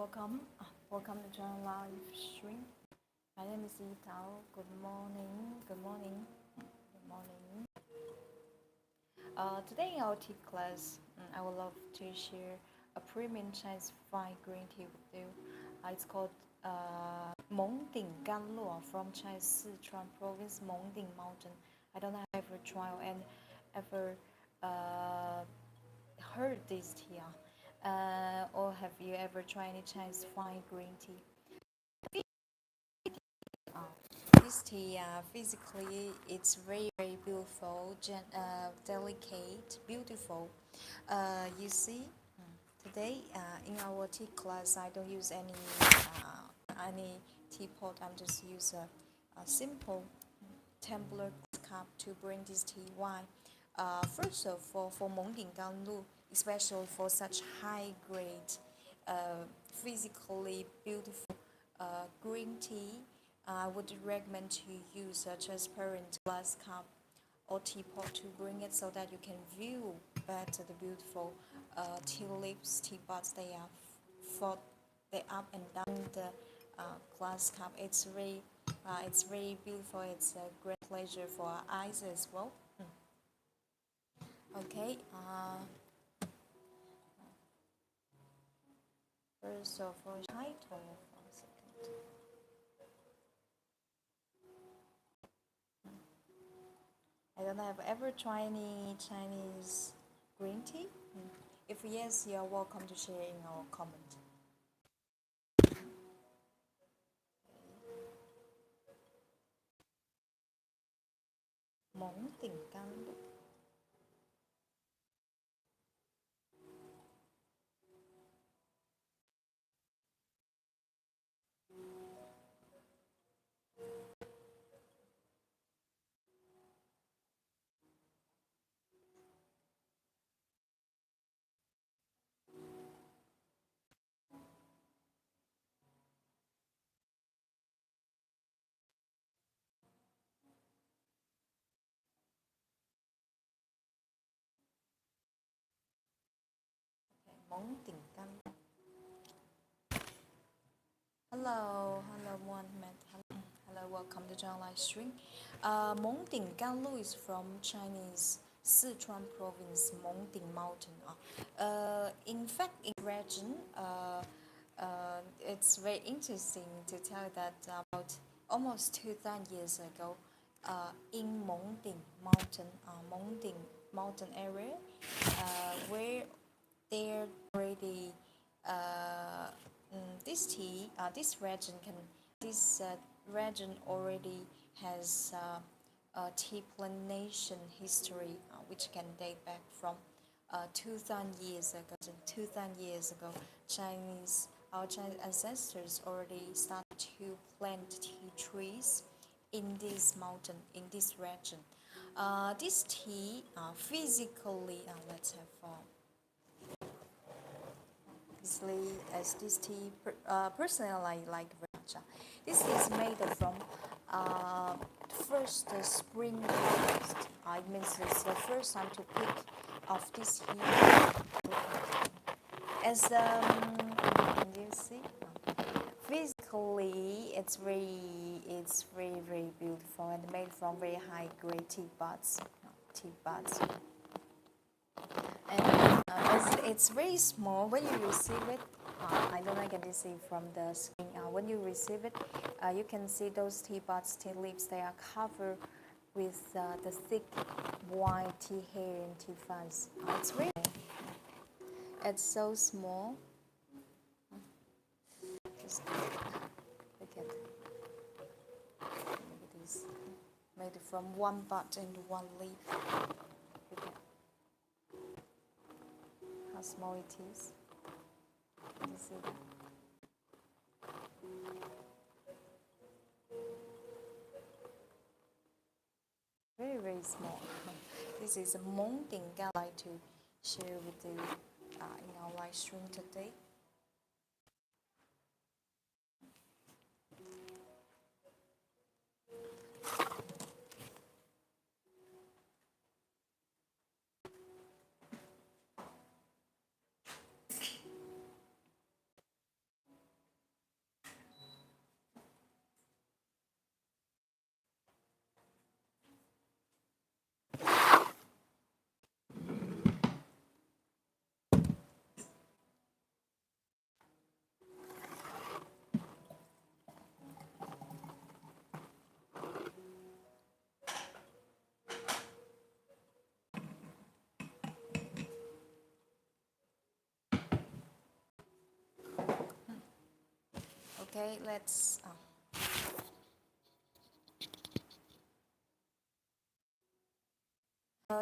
welcome to join live stream. My name is Yitao. Good morning. Good morning. Today in our tea class, I would love to share a premium Chinese fine green tea with you. It's called Mengding Ganlu from China's Sichuan province, Mengding Mountain. I don't know if I've ever tried and ever heard this tea. Or have you ever tried any Chinese fine green tea? This tea, physically, it's very beautiful, delicate, beautiful. You see, today in our tea class, I don't use any teapot. I'm just use a simple tumbler cup to bring this tea. Why? First of all, for Mengding Ganlu, especially for such high grade, physically beautiful green tea, I would recommend to use a transparent glass cup or teapot to bring it so that you can view better the beautiful tea leaves, tea buds. They up and down the glass cup. It's very beautiful. It's a great pleasure for our eyes as well. Okay. First of all, title. I don't know, have ever tried any Chinese green tea? If yes, you're welcome to share in our comment. Mengding Ganlu. Mengding Ganlu. Hello, Mohammed. Hello, welcome to John live stream. Mengding Ganlu is from Chinese Sichuan province, Mengding Mountain. In fact, in region, it's very interesting to tell that about almost 2,000 years ago, in Mengding Mountain area, where there already this region already has a tea plantation history, which can date back from 2,000 years ago. 2,000 years ago, our Chinese ancestors already started to plant tea trees in this mountain, in this region. This tea, physically, let's have. As this tea, personally I like very much. This is made from first spring harvest. It means it's the first time to pick of this year. As you see, physically it's very beautiful and made from very high grade tea buds. And it's very small when you receive it. I don't know, can you see from the screen? When you receive it, you can see those tea buds, tea leaves. They are covered with the thick white tea hair and tea fuzz. It's so small. Just look at this, made from one bud and one leaf. How small it is. Can you see that? Very small. This is a Mengding Ganlu I'd like to share with you in our live stream today. Okay, let's.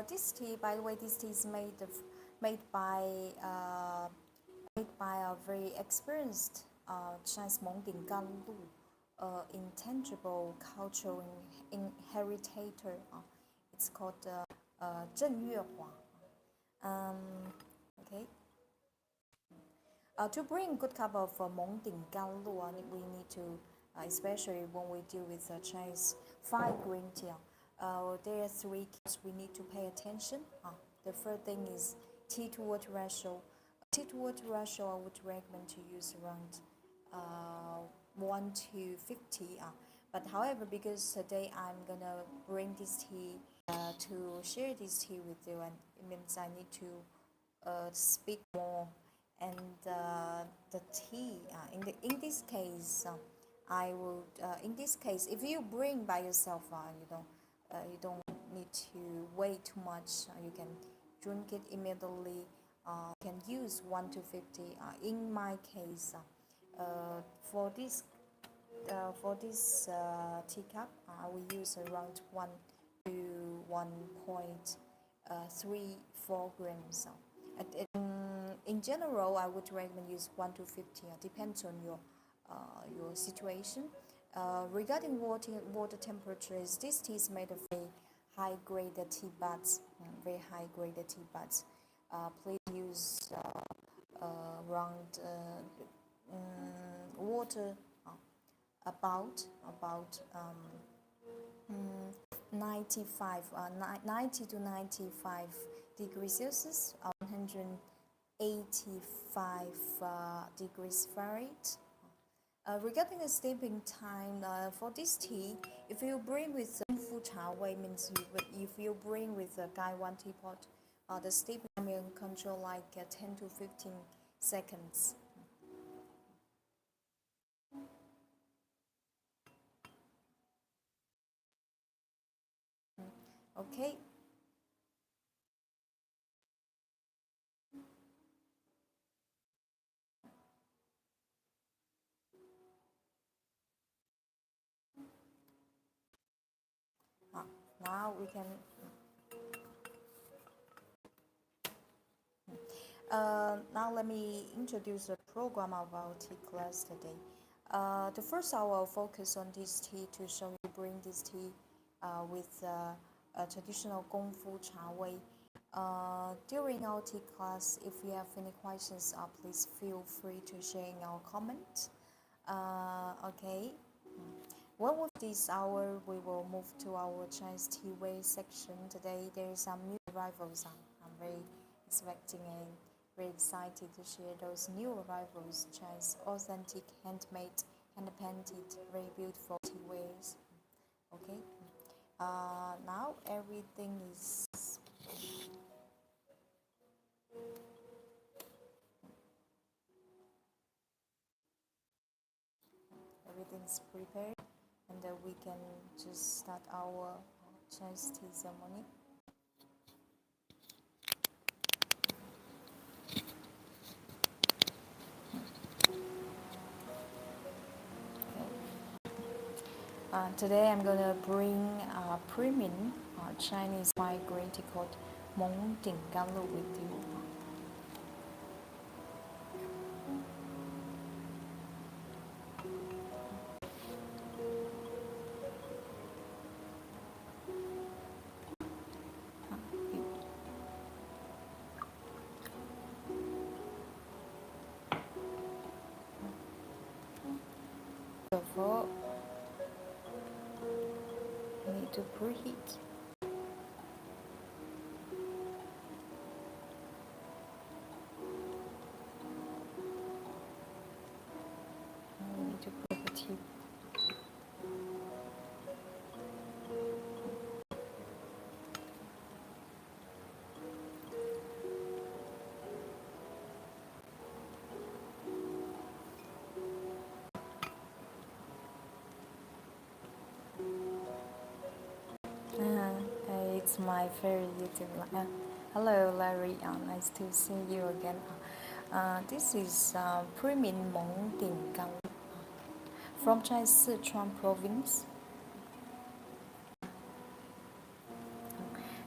This tea, by the way, this tea is made by uh, made by a very experienced Chinese Mengding Ganlu, intangible cultural inheritor. It's called Zhen Yuehua. Okay. To bring good cup of Mengding Ganlu, we need to, especially when we deal with Chinese fine green tea, there are three keys we need to pay attention. The first thing is tea to water ratio. Tea to water ratio, I would recommend to use around 1 to 50. But however, because today I'm gonna bring this tea to share this tea with you, and it means I need to speak more. And the tea, in this case, I would in this case, if you bring by yourself, you don't need to wait too much. You can drink it immediately. You can use 1 to 50. In my case, for this teacup, I will use around 1 to 1.34 grams. In general, I would recommend use 1 to 50. Depends on your situation. Regarding water temperatures, this tea is made of very high-graded tea buds. Very high-graded tea buds. Please use around water about 90 to 95 degrees Celsius, 185 degrees Fahrenheit. Regarding the steeping time, for this tea, if you bring with Fu Cha Wei, means if you bring with a Gaiwan teapot, the steeping time will control like 10 to 15 seconds. Okay. Now we can. Now let me introduce the program of our tea class today. The first hour will focus on this tea to show you bring this tea with a traditional Gong Fu Cha Wei. During our tea class, if you have any questions, please feel free to share in our comment. Okay. Well, with this hour, we will move to our Chinese tea way section. Today, there is some new arrivals. I'm very expecting and very excited to share those new arrivals. Chinese authentic, handmade, hand-painted, very beautiful tea wares. Okay. Now everything is everything's prepared, and we can just start our Chinese tea ceremony. Today I'm gonna bring premium Chinese white green tea called Mengding Ganlu with you. Therefore, I need to preheat. I need to put the tea. It's my favorite YouTube. Hello, Larry. Nice to see you again. This is premium Mengding Ganlu. from Chinese Sichuan province.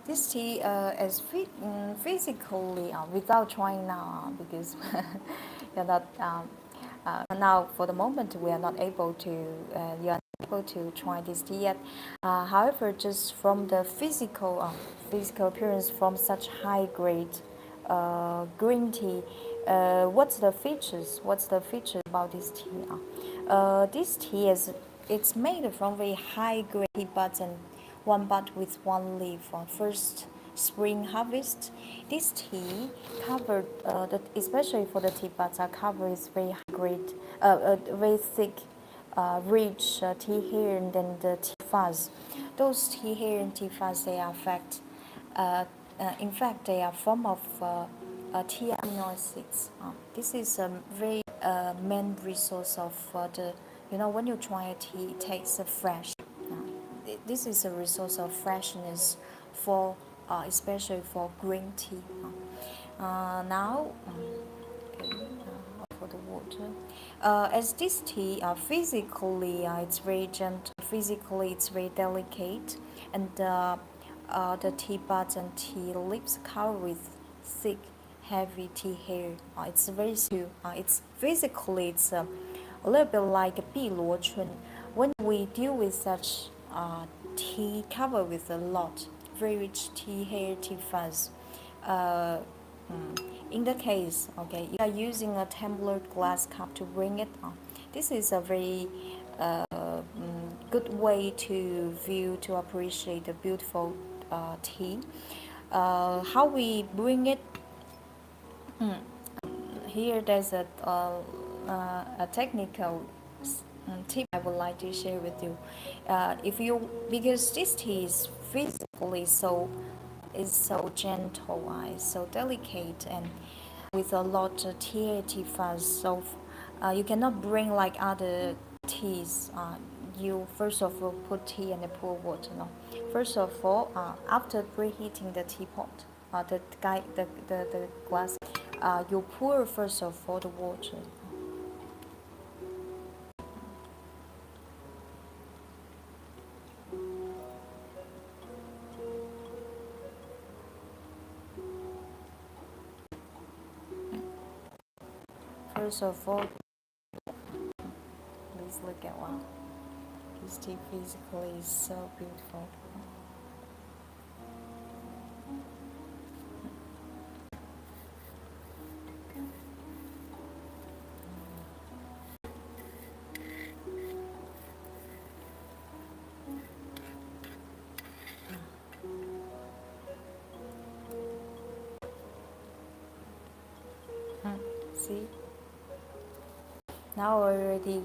This tea is physically without trying now because you're not now for the moment we are not able to you are not able to try this tea yet. However, just from the physical appearance from such high grade green tea, what's the features? What's the feature about this tea? This tea is it's made from very high grade tea buds and one bud with one leaf on first spring harvest. This tea covered, especially for the tea buds, are covered with very great, very thick, rich tea hair and then the tea fuzz. Those tea hair and tea fuzz, they are in fact, they are form of tea amino acids. This is a very main resource of the, when you try a tea, it tastes fresh. This is a resource of freshness for especially for green tea. Now, okay, for the water. As this tea, physically it's very gentle. Physically, it's very delicate, and the tea buds and tea leaves covered with thick, heavy tea hair. It's very it's physically it's a little bit like a 碧螺春. When we deal with such tea covered with a lot, very rich tea hair, tea fuzz. Uh, in the case, okay, you are using a tempered glass cup to bring it on. This is a very good way to view, to appreciate the beautiful tea. How we bring it? Here, there's a technical tip I would like to share with you. If you because this tea is physically so gentle, so delicate, and with a lot of tea fuzz. So you cannot bring like other teas. You first of all put tea and then pour water. No, first of all, after preheating the teapot, the glass, you pour first of all the water. First of all, please look at wow. This tea physically is so beautiful. See? Now I already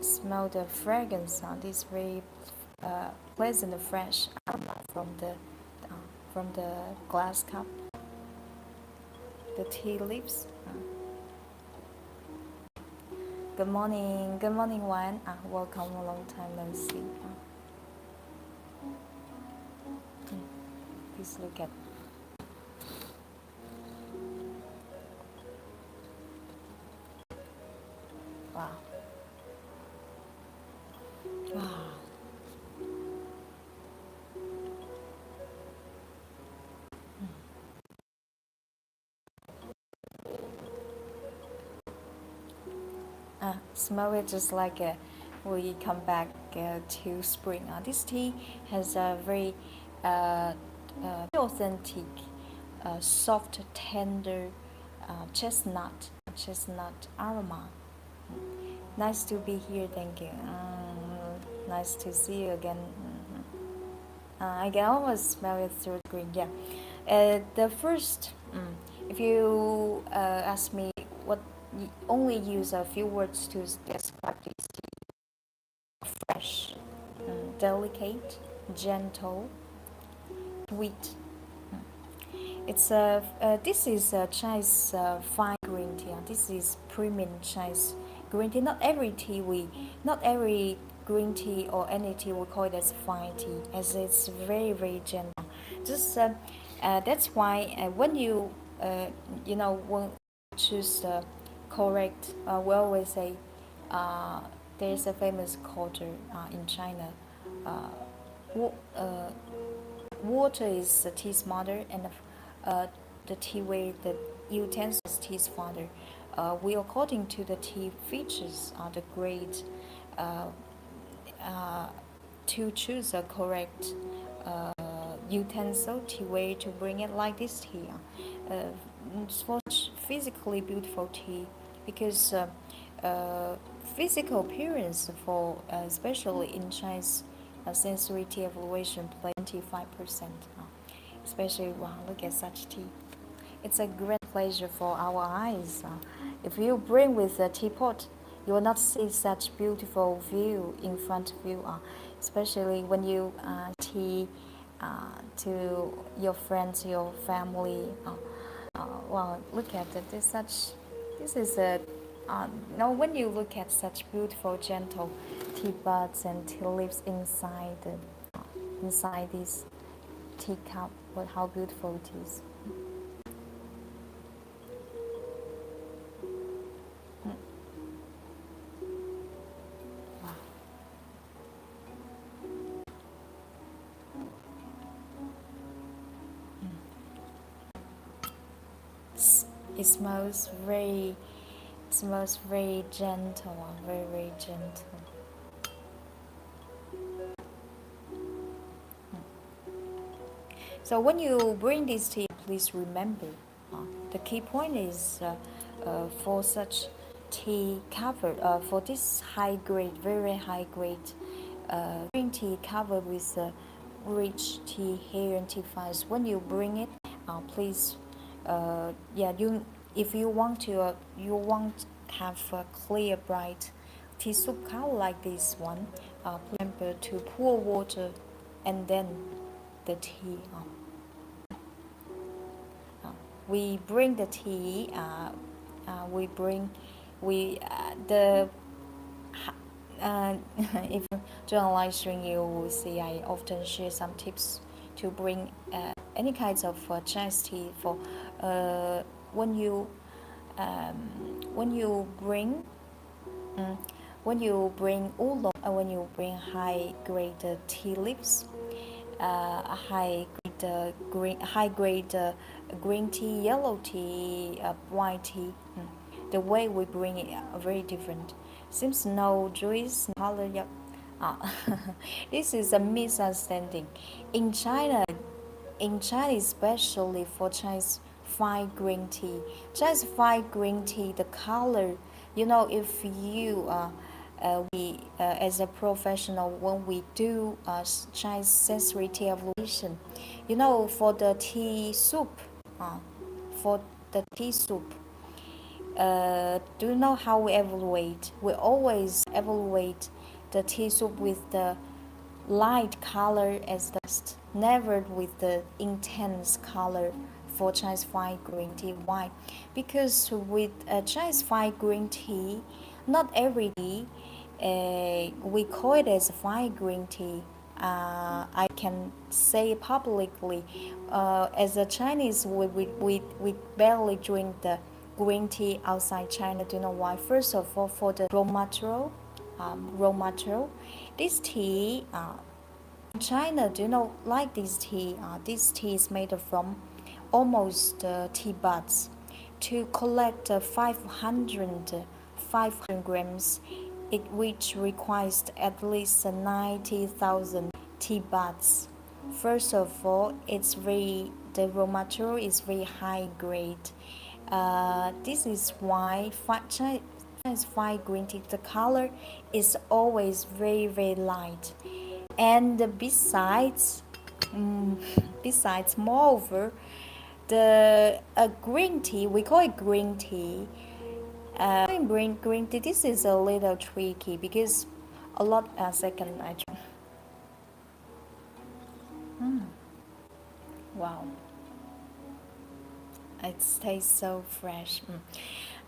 smell the fragrance on this very pleasant, fresh aroma from the glass cup, the tea leaves. Good morning, Wan. Welcome, a long time no see. Please look at. Wow. Wow. Smell it just like we come back to spring. This tea has a very authentic, soft, tender chestnut aroma. Nice to be here. Thank you. Nice to see you again. I can almost smell it through the green. Yeah. The first, if you ask me what, only use a few words to describe this tea: fresh, delicate, gentle, sweet. It's this is a Chinese fine green tea. This is premium Chinese green tea. Not every green tea or any tea we call it as fine tea, as it's very very gentle. Just that's why when you when choose the correct, we always say there's a famous culture in China. Uh, wa- uh, Water is the tea's mother, and the teaware, the utensils, tea's father. We, according to the tea features, are the great uh, uh, to choose a correct utensil, teaware to bring it like this tea. It's for physically beautiful tea because physical appearance for especially in Chinese sensory tea evaluation play 25%. Especially wow, look at such tea. It's a great pleasure for our eyes. If you bring with a teapot, you will not see such beautiful view in front of you. Especially when you tea to your friends, your family. Wow, look at it. This is a. Now, when you look at such beautiful, gentle tea buds and tea leaves inside this teacup, but how beautiful it is. Wow. It smells very, gentle, very, very gentle. So when you bring this tea, please remember, the key point is for such tea covered, for this high grade, very high grade green tea covered with rich tea hair and tea fibers. When you bring it, please, yeah, if you want to, you want have a clear, bright tea soup color like this one, please remember to pour water and then the tea. We bring the tea. We bring we the if during live stream you will see I often share some tips to bring any kinds of Chinese tea for when you um, when you bring um, when you bring oolong, when you bring high grade tea leaves, high grade green tea, yellow tea, white tea. The way we bring it are very different. Seems no juice color. Yep. This is a misunderstanding. In China, especially for Chinese fine green tea, the color, if you we as a professional, when we do Chinese sensory tea evaluation, for the tea soup, for the tea soup, do you know how we evaluate? We always evaluate the tea soup with the light color as the best, never with the intense color for Chinese fine green tea. Why? Because with Chinese fine green tea, not every tea we call it as fine green tea. I can say publicly, as a Chinese, we barely drink the green tea outside China. Do you know why? First of all, for the raw material, this tea in China, do you know, like this tea? This tea is made from almost tea buds. To collect 500 grams, which requires at least 90,000 tea buds. First of all, the raw material is very high grade. This is why Chinese fine green tea, the color is always very, very light. And moreover, the green tea, we call it green tea. Green tea, this is a little tricky because a lot, second, I try. Wow, it tastes so fresh.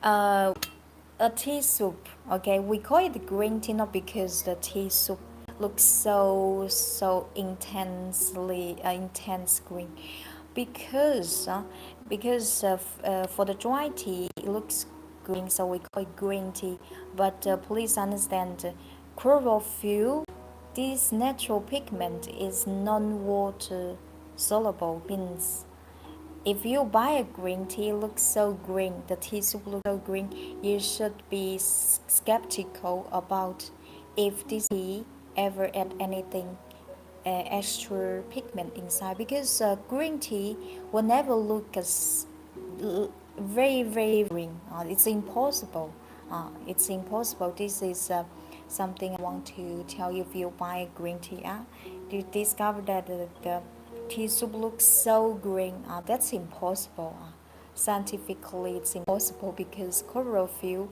A tea soup, okay, we call it green tea not because the tea soup looks so intensely intense green, because for the dry tea it looks green, so we call it green tea. But please understand, chlorophyll, this natural pigment is non-water soluble, means if you buy a green tea, it looks so green, the tea soup looks so green, you should be skeptical about if this tea ever add anything extra pigment inside, because green tea will never look as very green. It's impossible. It's impossible. This is something I want to tell you. If you buy green tea, you discover that the tea soup looks so green. That's impossible. Scientifically, it's impossible because chlorophyll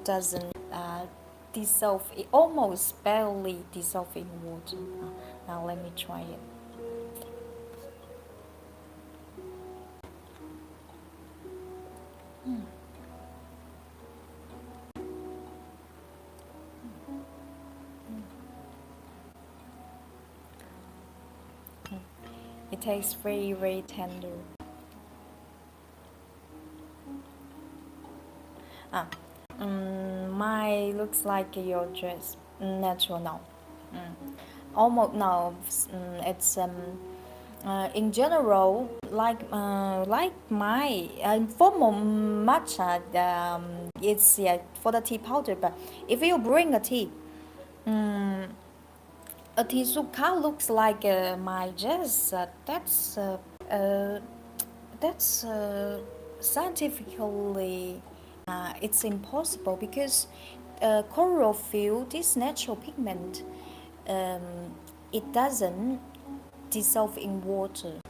doesn't dissolve. It almost barely dissolve in water. Now let me try it. It tastes very tender. My looks like your dress. Natural now. Almost now. It's in general like my for matcha. It's for the tea powder. But if you bring a tea, a tea soup can looks like my dress. Uh, that's scientifically it's impossible because chlorophyll, this natural pigment, um, it doesn't dissolve in water.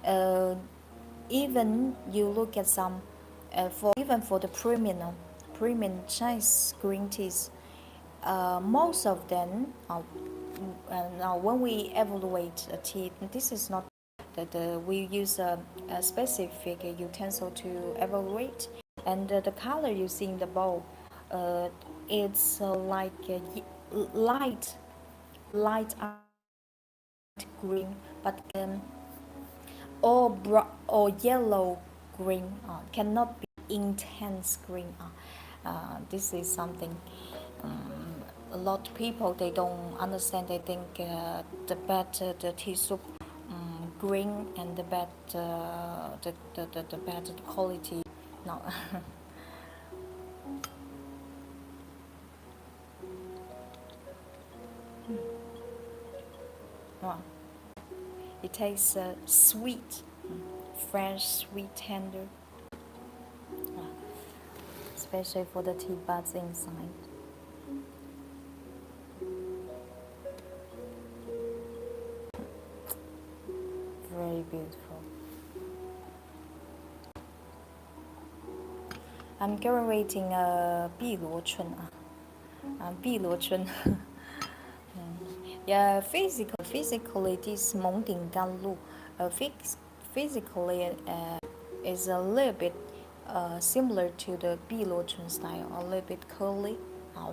Uh, Even you look at some, for the premium Chinese green teas, most of them. Now, when we evaluate a tea, this is not that we use a specific utensil to evaluate, and the color you see in the bowl, it's like light green, but or yellow green, cannot be intense green. This is something a lot of people they don't understand. They think the better the tea soup green and the better quality. No. Wow. It tastes sweet, fresh, sweet, tender, especially for the tea buds inside. Very beautiful. I'm currently rating 碧螺春碧螺春. Yeah, physically, this Mengding Ganlu, physically is a little bit similar to the 碧螺春 style, a little bit curly,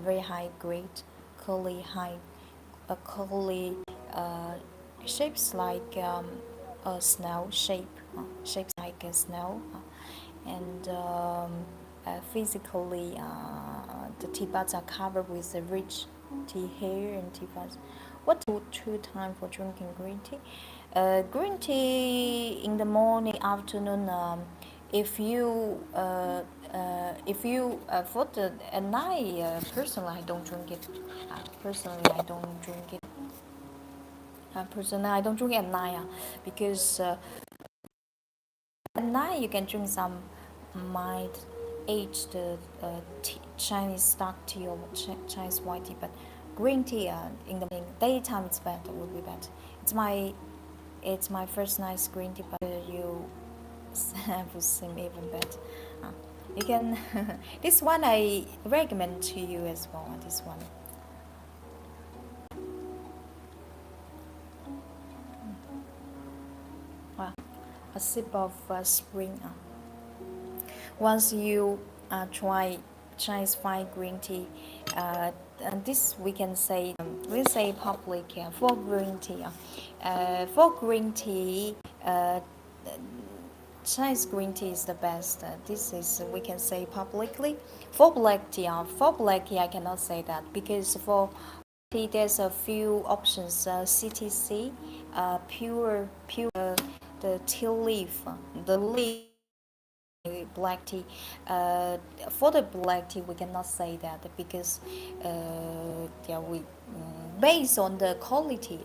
very high grade, curly shapes like a snail shapes like a snail, and physically the tea buds are covered with a rich tea hair and tea buds. What true time for drinking green tea? Green tea in the morning, afternoon. If you for the at night, personally I don't drink it. Personally I don't drink it. Personally I don't drink at night because at night you can drink some mild aged Chinese dark tea or Chinese white tea, but green tea in the daytime it's better, would be better. It's my first nice green tea, but you will seem even better. You can this one I recommend to you as well. This one. Wow, a sip of spring. Once you try Chinese fine green tea, and this we can say public for green tea. For green tea, Chinese green tea is the best. This is we can say publicly. For black tea, I cannot say that because for tea there's a few options. CTC, pure, the tea leaf, the leaf. Black tea. For the black tea, we cannot say that because yeah, based on the quality,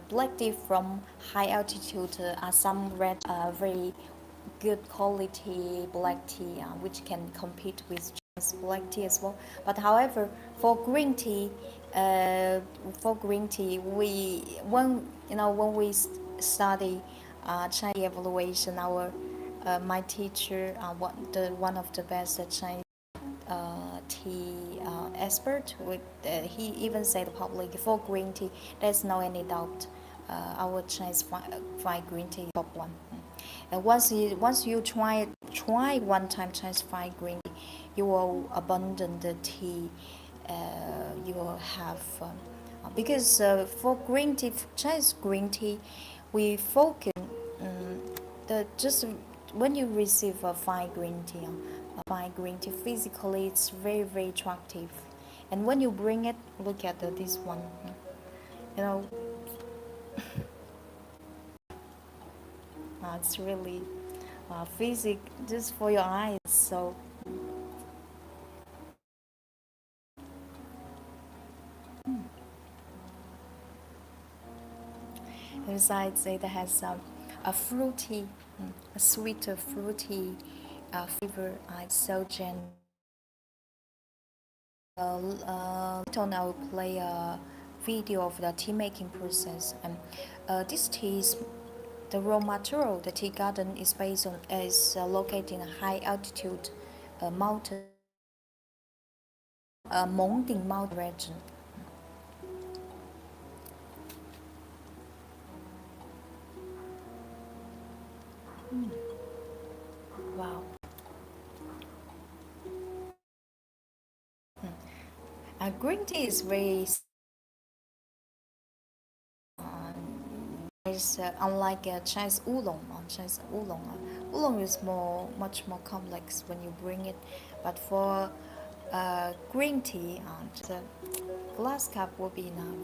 black tea from high altitude are some red, very good quality black tea, which can compete with Chinese black tea as well. But however, for green tea, we when we study Chinese evaluation, our my teacher, one of the best Chinese tea expert, he even said publicly for green tea, there's no any doubt. Our Chinese fine green tea is top one. And once you try one time Chinese fine green tea, you will abandon the tea. You will have because for green tea, Chinese green tea, we focus the just when you receive a fine green tea physically, it's very attractive, and when you bring it, look at this one, you know, it's really physic just for your eyes. So besides, it has a fruity, a sweeter fruity flavor. It's so gentle. Later on, I will play a video of the tea making process. And this tea is the raw material. The tea garden is located in a high altitude mountain, Mengding mountain region. Wow. Green tea is very is unlike Chinese oolong. Oolong is much more complex when you bring it, but for green tea, the glass cup will be enough.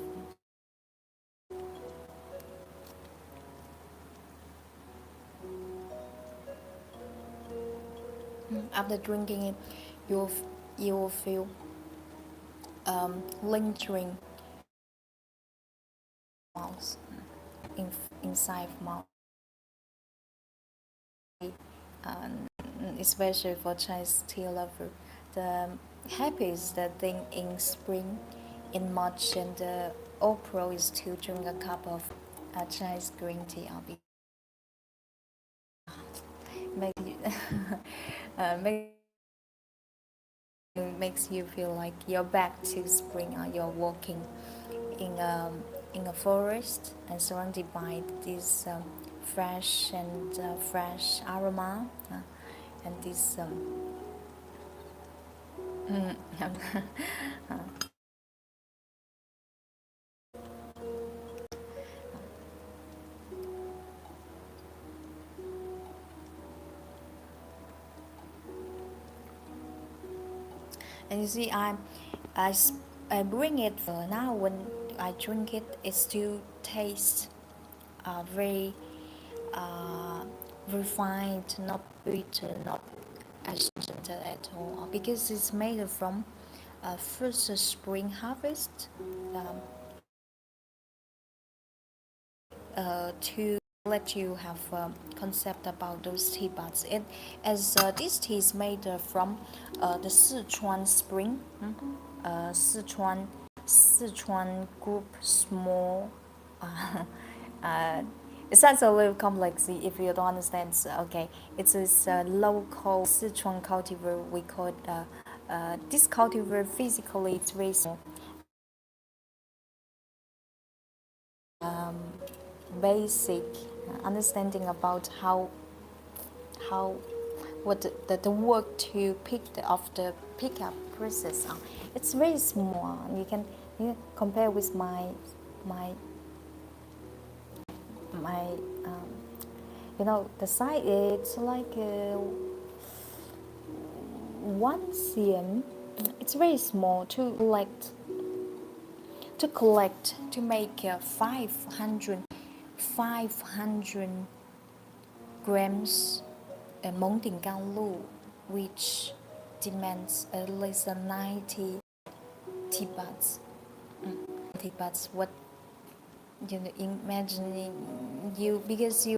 After drinking it, you will feel lingering mouth inside mouth. Especially for Chinese tea lover, the happiest thing in spring, in March and April is to drink a cup of Chinese green tea. Make you, make makes you feel like you're back to spring. You're walking in a forest and surrounded by this fresh aroma and this and you see I, I bring it for now. When I drink it, it still tastes very refined, not bitter, not astringent at all, because it's made from first spring harvest um, to let you have a concept about those tea buds. This tea is made from the Sichuan spring, Sichuan group small. Uh, uh, it sounds a little complex if you don't understand. So, okay, it's this local Sichuan cultivar. We call it this cultivar. Physically, it's very small. Basic understanding about how what the work to of the pickup process. It's very small. You compare with my my The size it's like 1 cm. It's very small to collect to make 500 grams Mengding Ganlu, which demands at least 90 tea bags. Tea bags. What imagining you because you.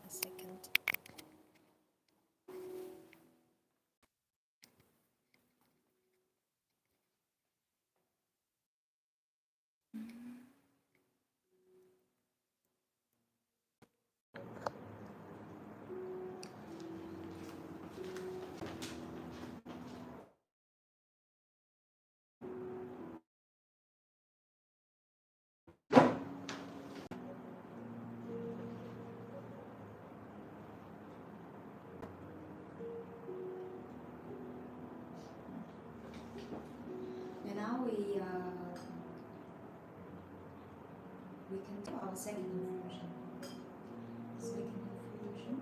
A second. And now we can do our second infusion. Second infusion.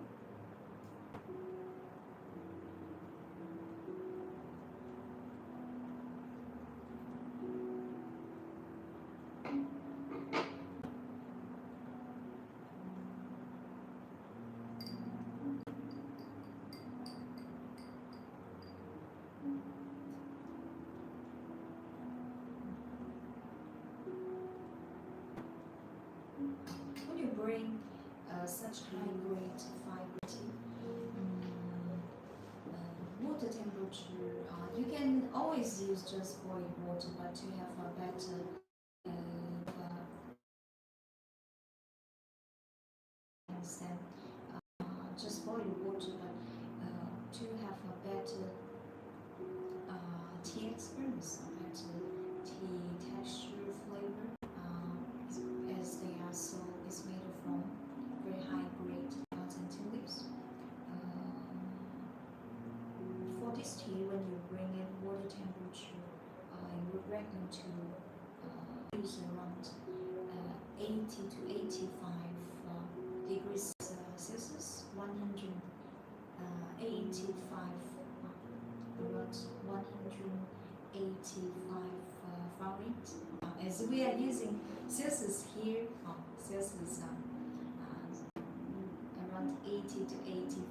When you bring such high grade fiber tea, water temperature, you can always use just boiled water, but to have a better understand, just boiled water, but to have a better tea experience, a better tea texture, flavor, as they are so, it's made from very high grade nuts and tea leaves. For this tea, when you bring it water temperature, you would recommend to use around 80 to 85 degrees Celsius, 185 around 185 Fahrenheit. As we are using Celsius here, Celsius around 80 to 85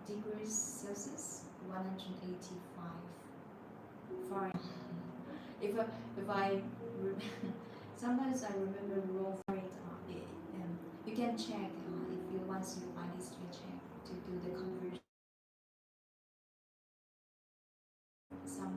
degrees Celsius, 185 Fahrenheit. If I sometimes I remember wrong Fahrenheit. You can check if you once you find this, you check to do the conversion. Some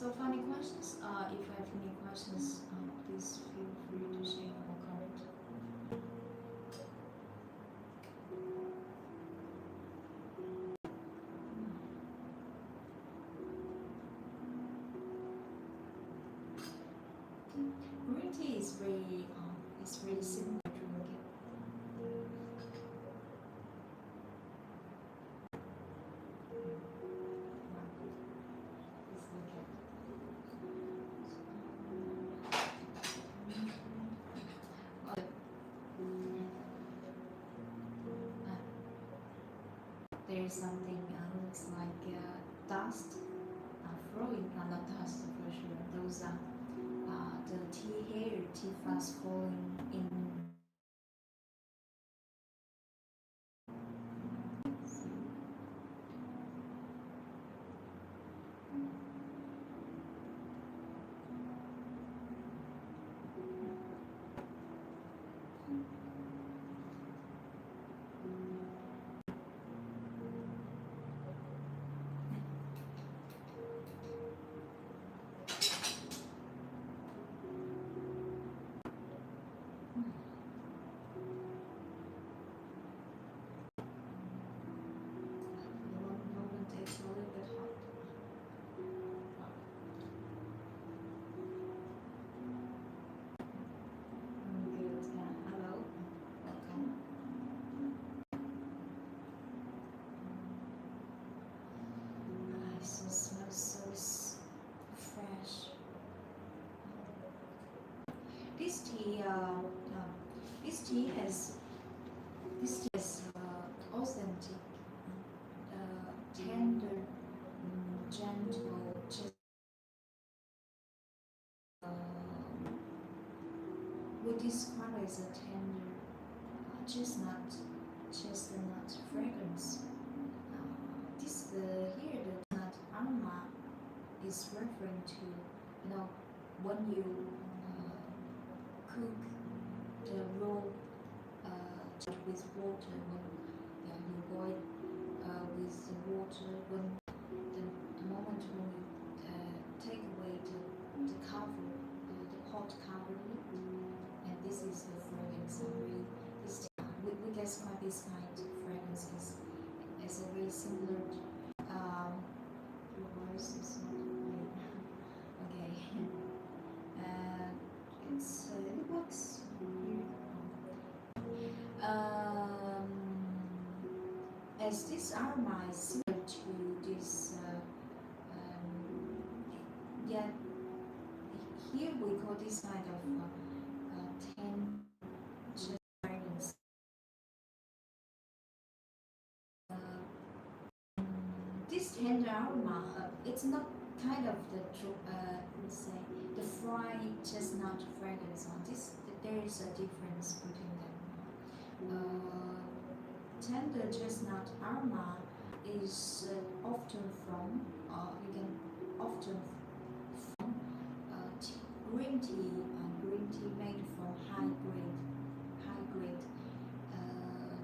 So funny questions. If you have any questions, please feel free to share or comment. Green tea is very simple to drink. There is something looks like dust flowing, not dust for sure. Those are the tea hair, tea fast falling in. this tea, this tea has authentic, tender, gentle, just we describe as a tender chestnut fragrance. This here the nut aroma is referring to, when you cook the raw with water, when you boil with the water, when the moment when you take away the cover, the pot cover, and this is the fragrance summary. We describe this kind of fragrance as a very similar. Reverse is not okay. It works here. As this aroma is similar to this, yeah, here we call this kind of ten fragrance. This tender aroma, it's not kind of let's say the fried chestnut fragrance on this. There is a difference between them. Tender chestnut aroma is often from, you can often from green tea made from high grade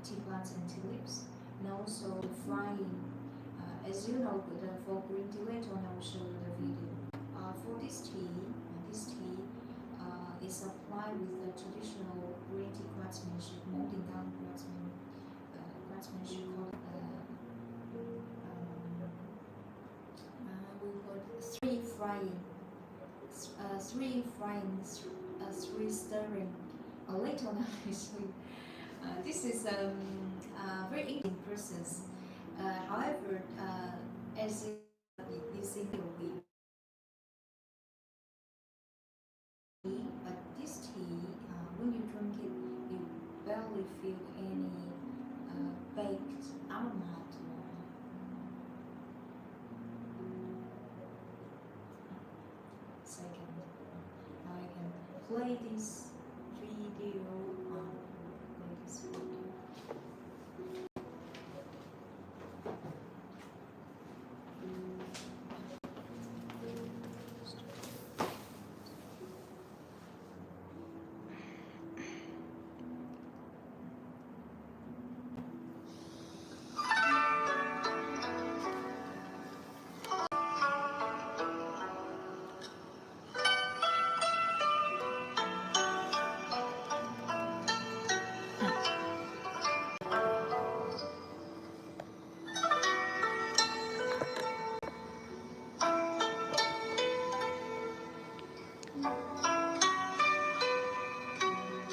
tea plants and tea leaves, and also the frying. As you know, for green tea, later on I will show you the video. For this tea is applied with the traditional green tea craftsmanship, Mengding Ganlu craftsmanship called we call three stirring. Later on I will show you. This is a very interesting process. However, as you think it will be, but this tea, when you drink it, you barely feel any baked aroma. Second, I can play this video. Play this video.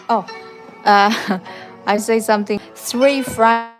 Oh, I say something. Three fried.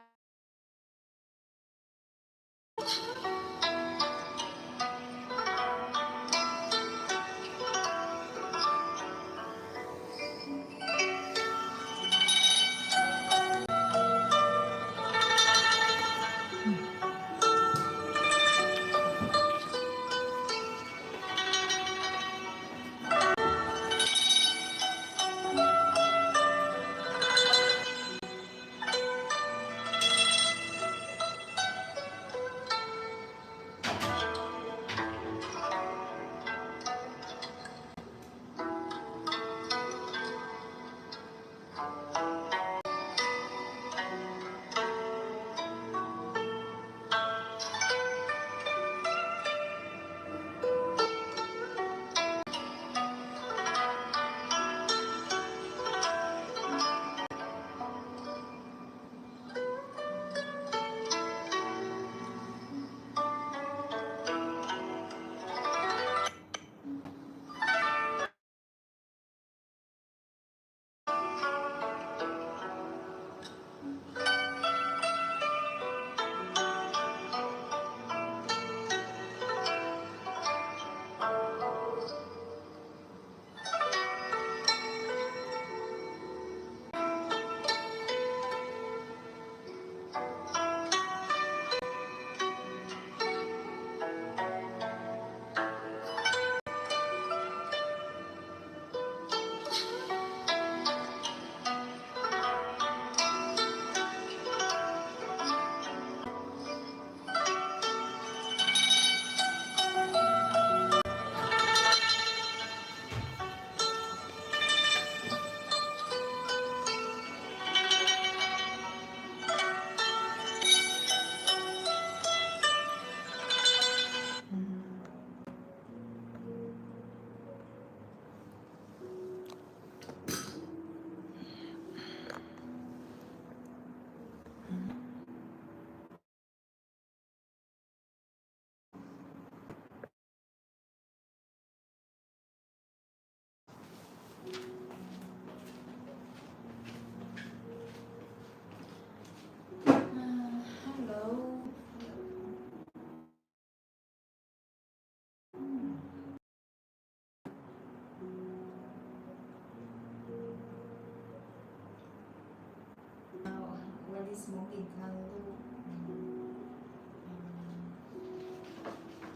is Mengding Ganlu.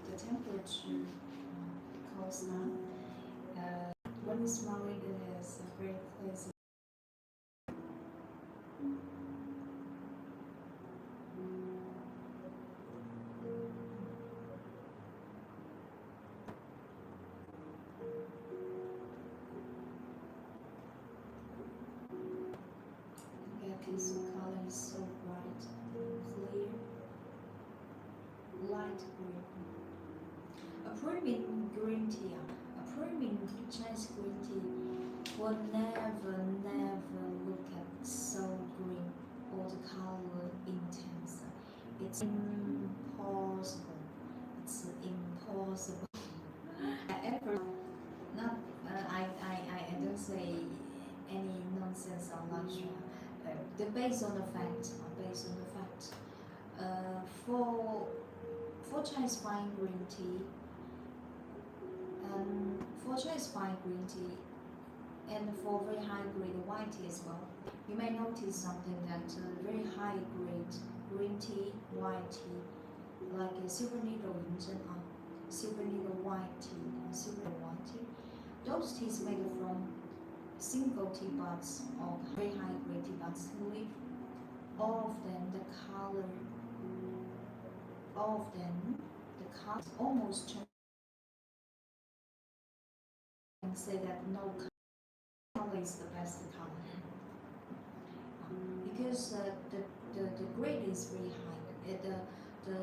The temperature goes down. When you smell it, it is very pleasant. Piece of color is so bright, clear, light green. A premium green tea, a premium Chinese green tea will never look at so green or the color intense. It's impossible. It's impossible. Ever not. I don't say any nonsense or luxury. They're based on the fact. For Chinese fine green tea, and for very high grade white tea as well, you may notice something that very high grade green tea, white tea, like a silver needle silver needle white tea, those teas made from single tea buds or very high grade tea buds leaf. All of them the color almost change, and say that no color is the best color, because the grade is very high, the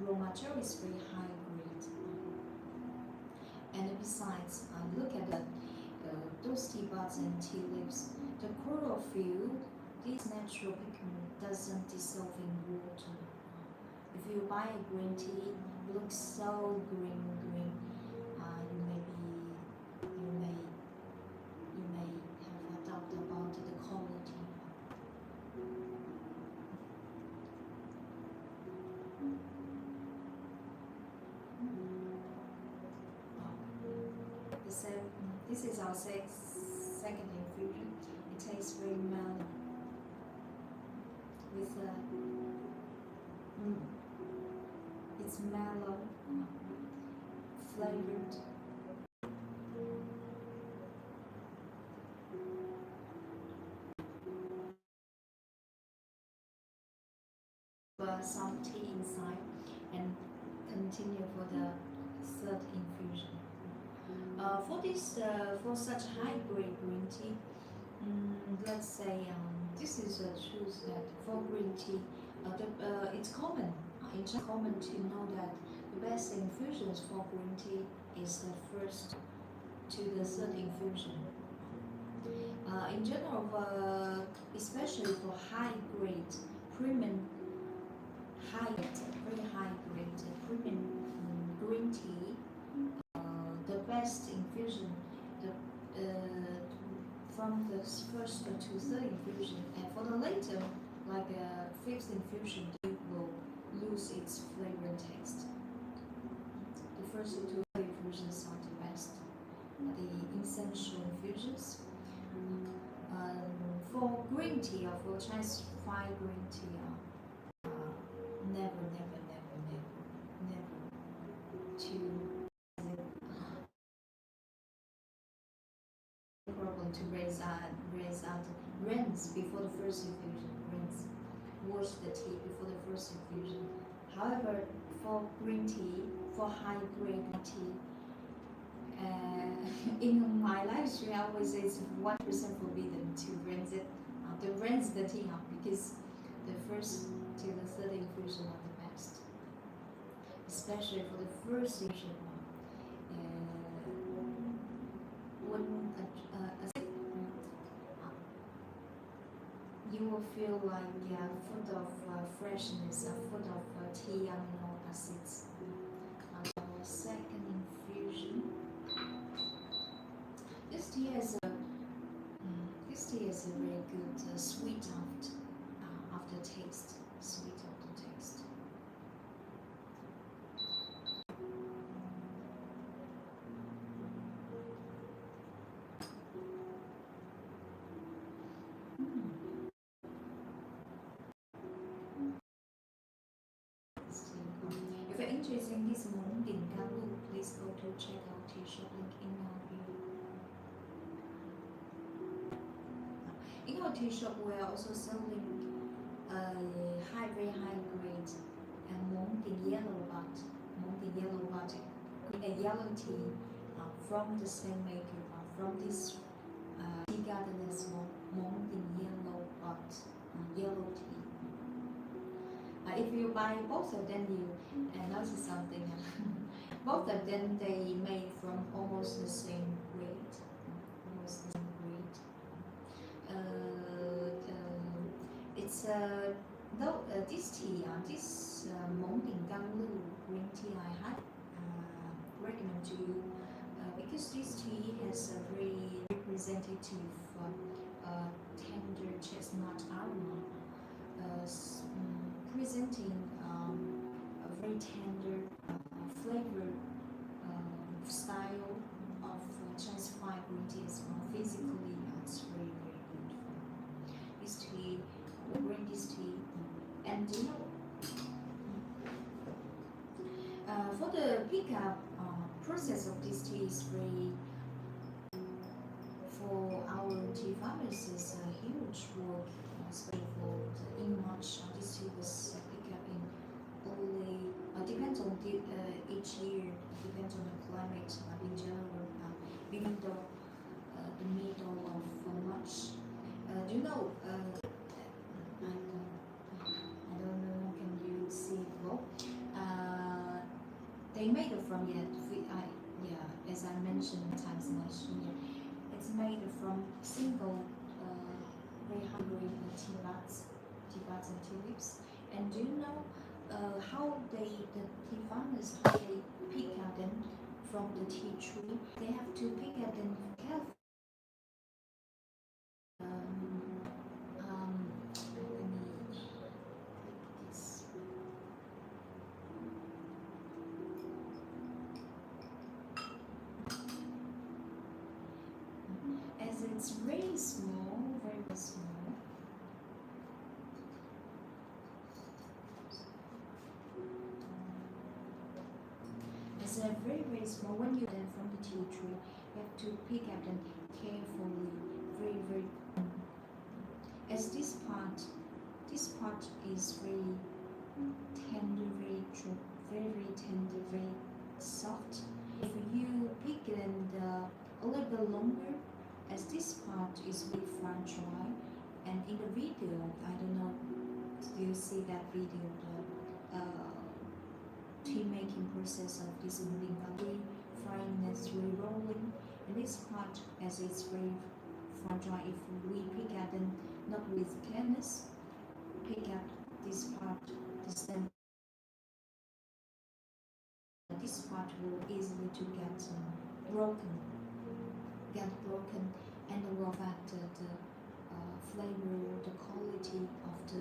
raw material is very high grade, and besides look at those tea buds and tea leaves, the chlorophyll, this natural pigment doesn't dissolve in water. If you buy a green tea, it looks so green. You may have a doubt about the quality. This is our second infusion. It tastes very mellow with it's mellow, flavored. Some tea inside, and continue for the third infusion. For such high grade green tea, let's say this is a truth that for green tea, it's common. It's common to know that the best infusions for green tea is the first to the third infusion. In general, especially for high grade premium, very high grade premium green tea, the best infusion, from the first to third infusion, and for the later, like fifth infusion, it will lose its flavor and taste. The first two infusions are the best, the essential infusions. For green tea or for Chinese fine green tea, never to problem to rinse before the first infusion. Wash the tea before the first infusion. However, for green tea, for high grade tea, in my live stream, I always say it's 1% forbidden to rinse it, to rinse the tea out, because the first to the third infusion are the best, especially for the first infusion. You will feel like full of freshness, full of tea amino acids. Our second infusion. This tea has a very good sweet aftertaste. Sweet aftertaste. saying this Mengding Ganlu, please go to check out tea shop link in our video. In our tea shop, we are also selling very high grade and Mengding yellow bud, a yellow tea from the same maker, from this tea garden as well, Mengding yellow bud, yellow tea. If you buy both of them, you notice something. Both of them they made from almost the same grade, almost the same grade. It's though this tea, this Mengding Ganlu Green Tea, I had recommend to you because this tea has a very representative tender chestnut aroma. Presenting a very tender flavor style of Chinese white green tea as well. Physically, it's very beautiful. This tea, we bring this tea, and you know, for the pickup process of this tea is very. For our tea farmers, is a huge work, especially for the in March. This tea was picked up in only depends on the, each year, depends on the climate. In general, even though the middle of March. Do you know? I don't know. Can you see it well? They made it from as I mentioned times last year. It's made from single very high grade tea buds and tea leaves. And do you know how the tea farmers, how they pick out them from the tea tree? They have to pick out them carefully. As it's very small, very small. It's very small. When you them from the tea tree, you have to pick up them carefully, very. As this part is very tender, very tender, very soft. If you pick them a little bit longer, as this part is very fragile, and in the video, I don't know, do you see that video, the tea making process of this Mengding Ganlu, frying and slowly rolling, and this part, as it's very fragile, if we pick at them not with careless, pick up this part, this part will easily to get broken, and will affect the flavor, the quality of the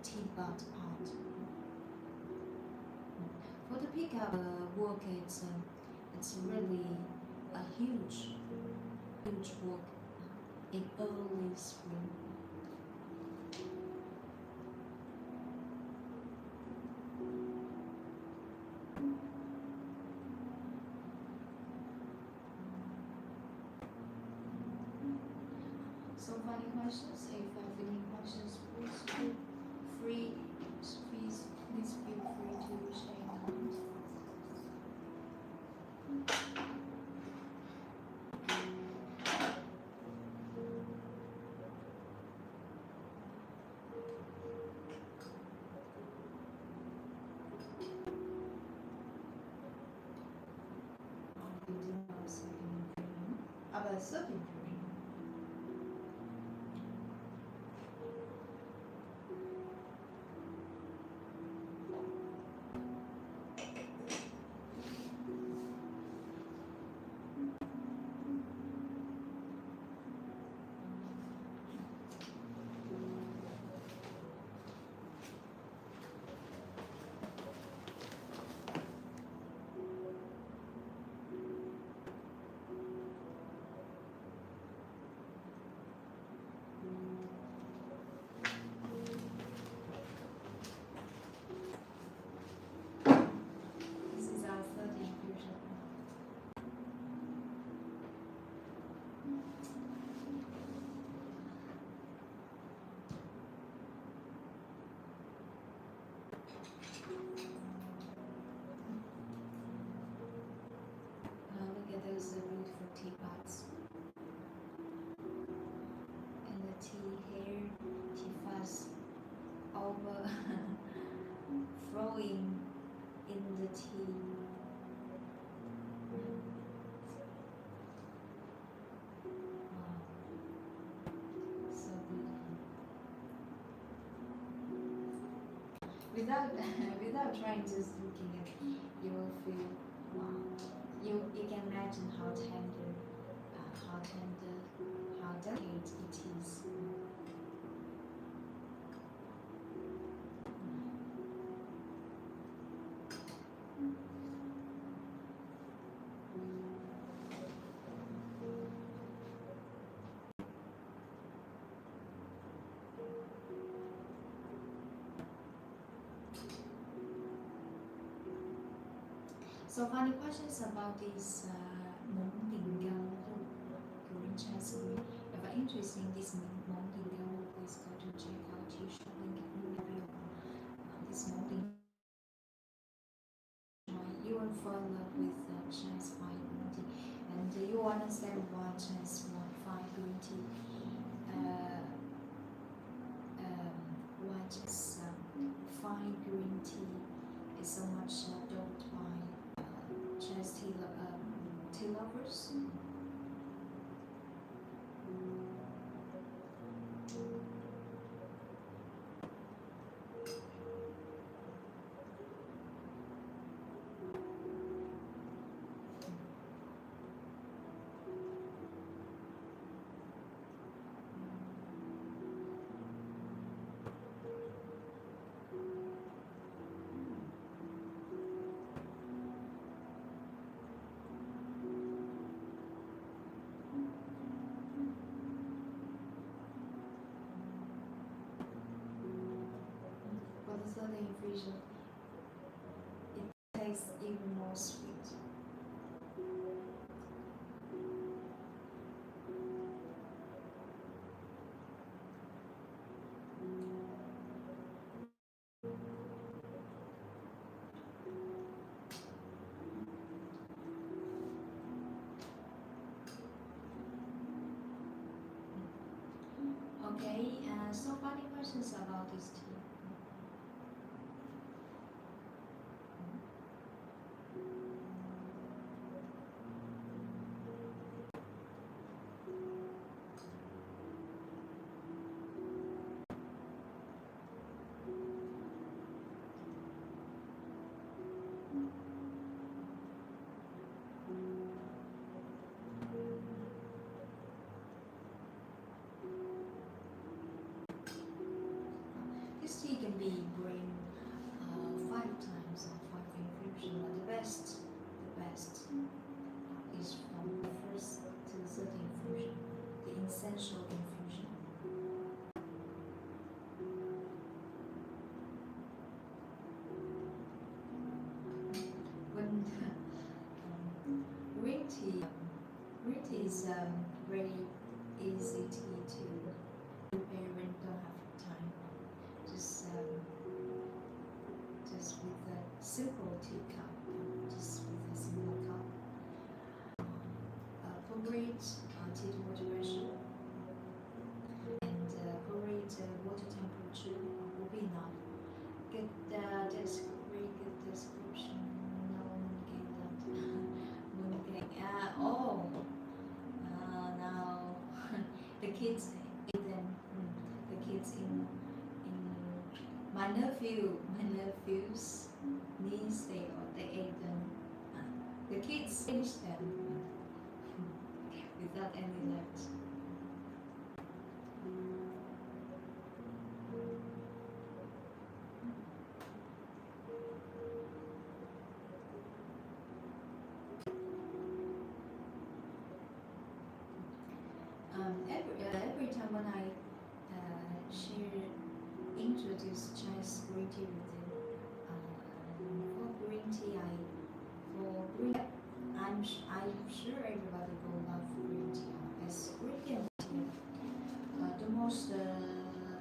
tea bud part. For the pickup work, it's really a huge work in early spring. So, any questions? If you have any questions, please feel free to share them. Aber second period. these beautiful teapots. And the tea hair, tea fuzz over flowing in the tea. Wow, so beautiful. Without without trying to looking at, you will feel wow. You can imagine how tender, how delicate it is. So funny questions about this Mengding Ganlu Green Tea. If you're interested in this Mengding Ganlu, please go to check out tea shop link in the video. This Mengding, you will fall in love with Chinese fine green tea, and you will understand why Chinese fine green tea. Why Chinese fine green tea is so much adored by Chinese tea lovers. For the third infusion, it tastes even more sweet. Okay, so funny questions about this tea. This tea can be brewed 5 times or 5 infusion, but the best is from the first to the third infusion, the essential infusion. When green tea is very easy tea to prepare when you don't have time. Just with a simple teacup, just with a simple cup, appropriate tea to water ratio, and appropriate water temperature will be enough. Good, that's very good description. No one get that. Now the kids eat them. The kids in my nephew's niece, they ate them. The kids finished them without any left. Every time when I introduce Chinese green tea with them, for green tea, I'm sure everybody will love green tea. As green tea, the most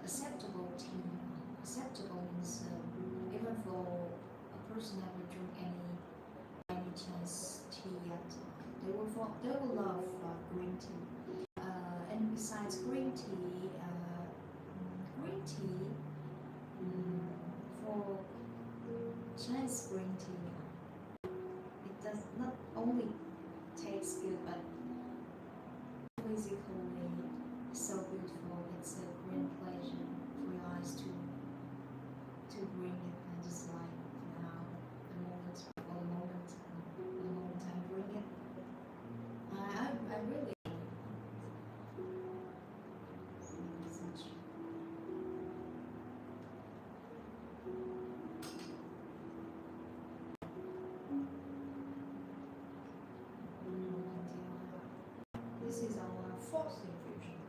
acceptable tea. Acceptable means even for a person never drink any Chinese tea yet, they will love green tea. And besides green tea, for Chinese green tea, it does not only taste good, but physically so beautiful. It's a great pleasure for your eyes to bring it and just like now the moment I bring it. I really such this is our fourth infusion.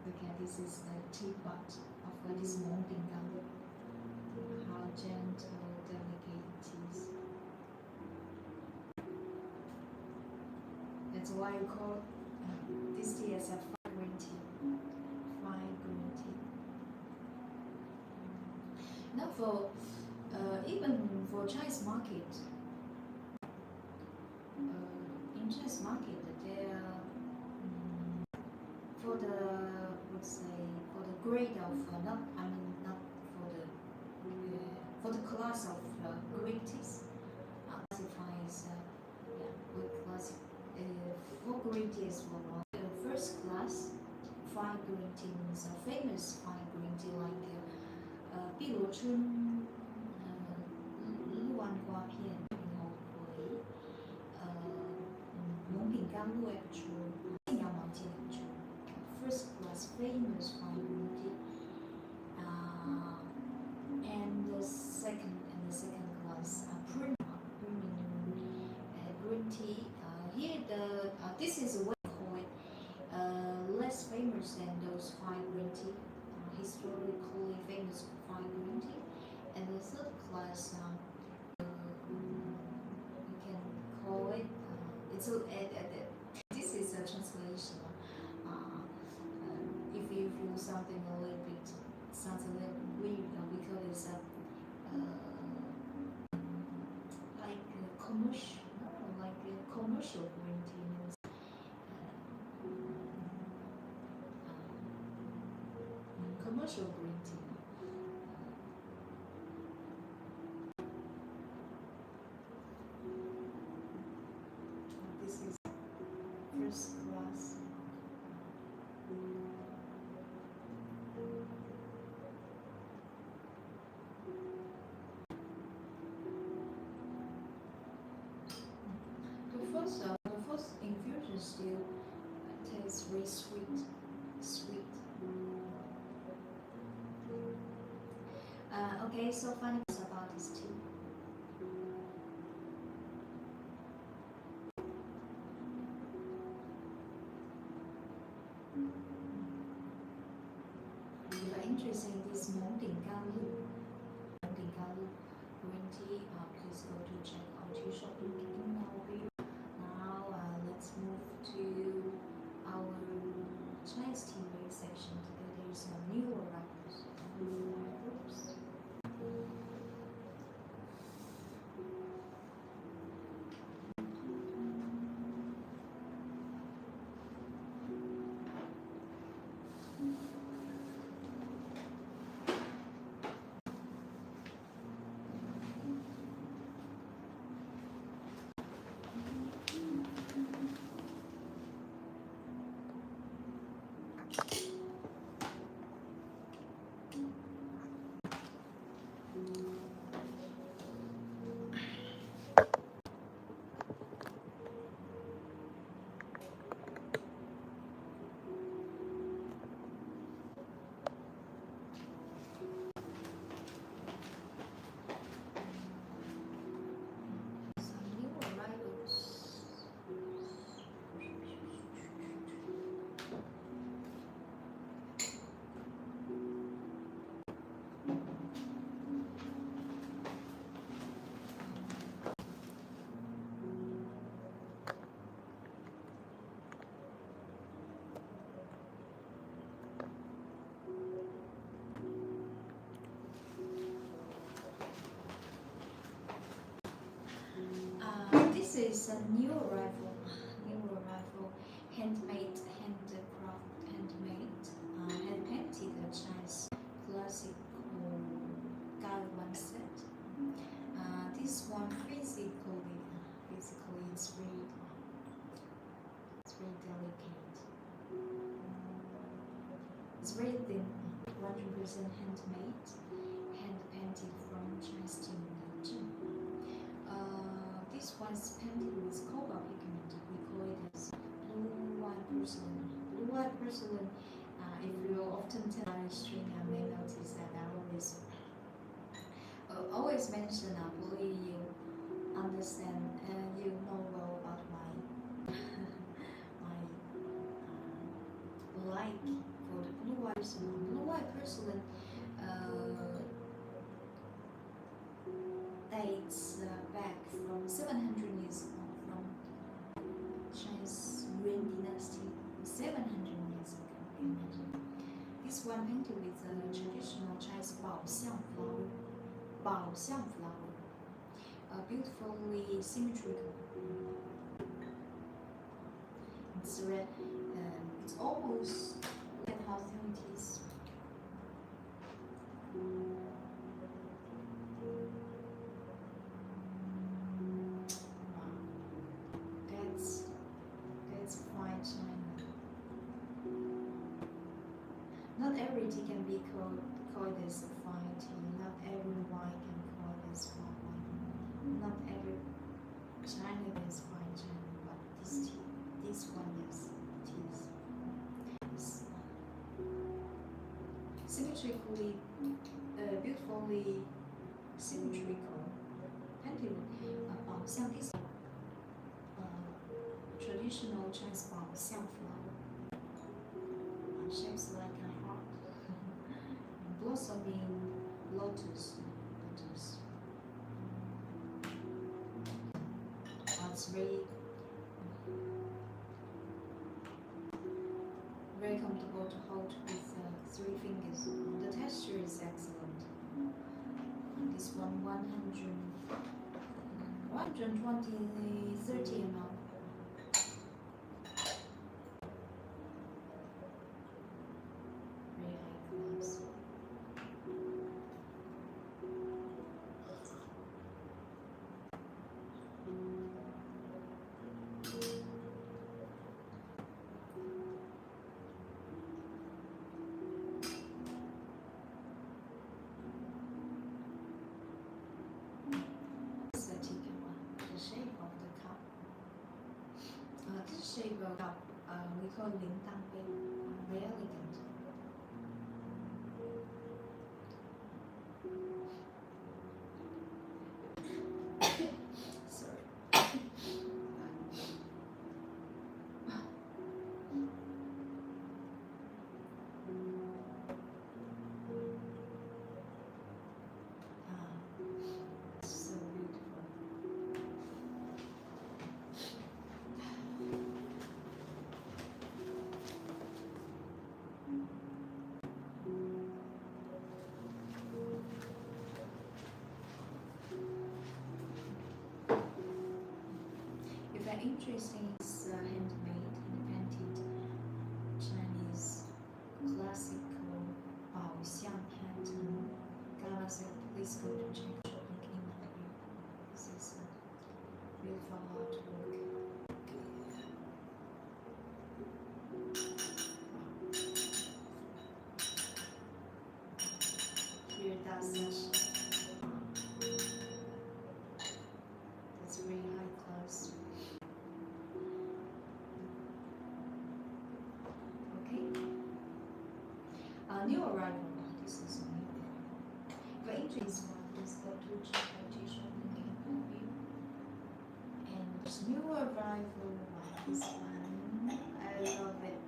Okay, this is the teapot of this Mengding Ganlu. How gentle, delicate it is. That's why you call this tea as a fine green tea. Fine green tea. Now for even for Chinese market, in Chinese market there for the for the grade of not for the class of green teas classifies we classify for green teas for first class fine green tea means famous fine green tea like 碧螺春鹿丸瓜片然后回龙饼干路 actual 信阳芒街 actual first class famous fine green tea and the second class premium green tea here this is what we call it less famous than those fine green tea historically famous fine green tea and the third class we can call it it's this is a translation if you feel something a little bit sounds a little weird we call it like commercial green tea means commercial green tea this is first class the first infusion still tastes very sweet. Okay, so funny about this tea. If you are interested in this Mengding Ganlu Green Tea, please go to check out tea shop link in our video. Now let's move to our Chinese tea section. Today there is a new arrivals. is a new arrival, handmade, hand painted Chinese classic Galvan set. This one physically it's very delicate. It's very thin, 100% handmade, hand painted from Chinese Mengding. This one is painted with cobalt pigment. We call it as blue white porcelain. Blue white porcelain. If you often tell our string, I may notice that I always mention. I believe you understand and you know well about my like for the blue white porcelain. Blue white porcelain dates back from 700 years ago, from Chinese Green Dynasty, 700 years ago. Imagine. This one painted with the traditional Chinese baoxiang flower, beautifully symmetrical. It's red, it's almost red hostilities. That's fine China. Not every tea can be called as a fine tea. Not every wine can call as fine wine. Not every China is fine China, but this one is symmetrically, beautifully symmetrical. Painted baoxiang is traditional Chinese baoxiang flower, shapes like a heart, blossoming lotus. It's very comfortable to hold with 3 fingers. The texture is excellent. This one 30 ml. Very high class. This shape of cup, we call Lingdang Bei, very elegant. Sorry. So beautiful. If you're interested in handmade and painted Chinese classical baoxiang pattern galaxy, please go to check shopping in review. This is a beautiful artwork. Here that's very high class. Okay. New arrival. This is new. If you're interested, please go to check shopping in review. And this new arrival, this one, I love it.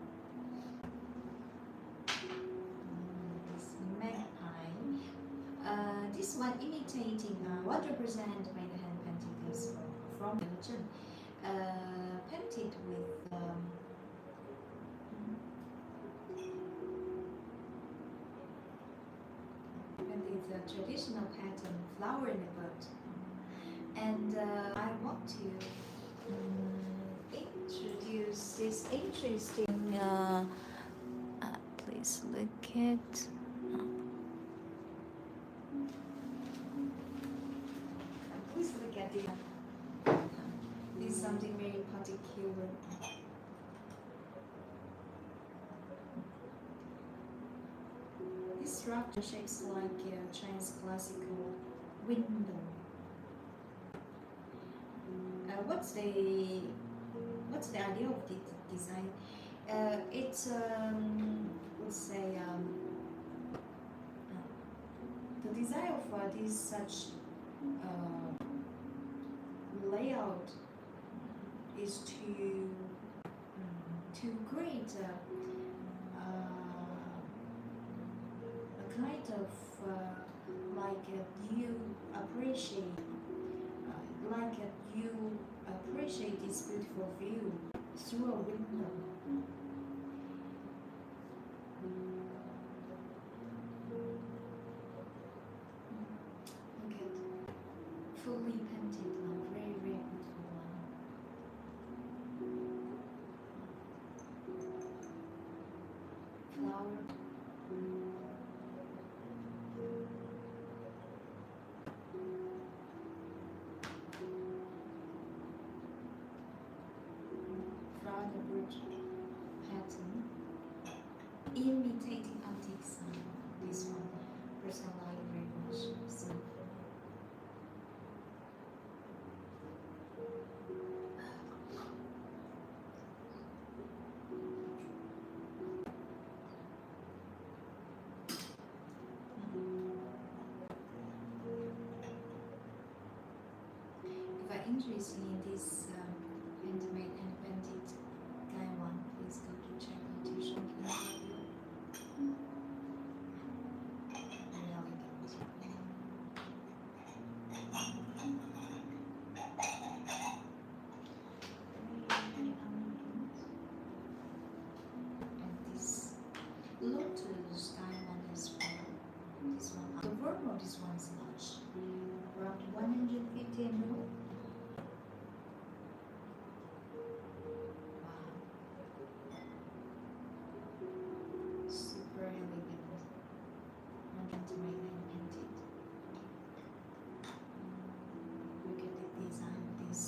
This magpie. This one imitating 100% handmade hand painted piece from Belgium. Painted with the traditional pattern flower in the bud. And I want to introduce this interesting. Please look at. Please look at it. This is something very particular. This structure shapes like a Chinese classical window. What's the idea of the design? It's let's say the design of this such layout is to create a kind of you appreciate you appreciate this beautiful view through a window. Look at fully painted one, very very beautiful one. Flower. Flower bridge pattern. Imitating antique style. This one, personal like very much. So. If you're interested in this handmade and painted guy one, please go to check out your shop. And this lotus style one as well. This one, the volume of this one is large, around 150 ml. Wow, super elegant, handmade and painted. Look at the design of this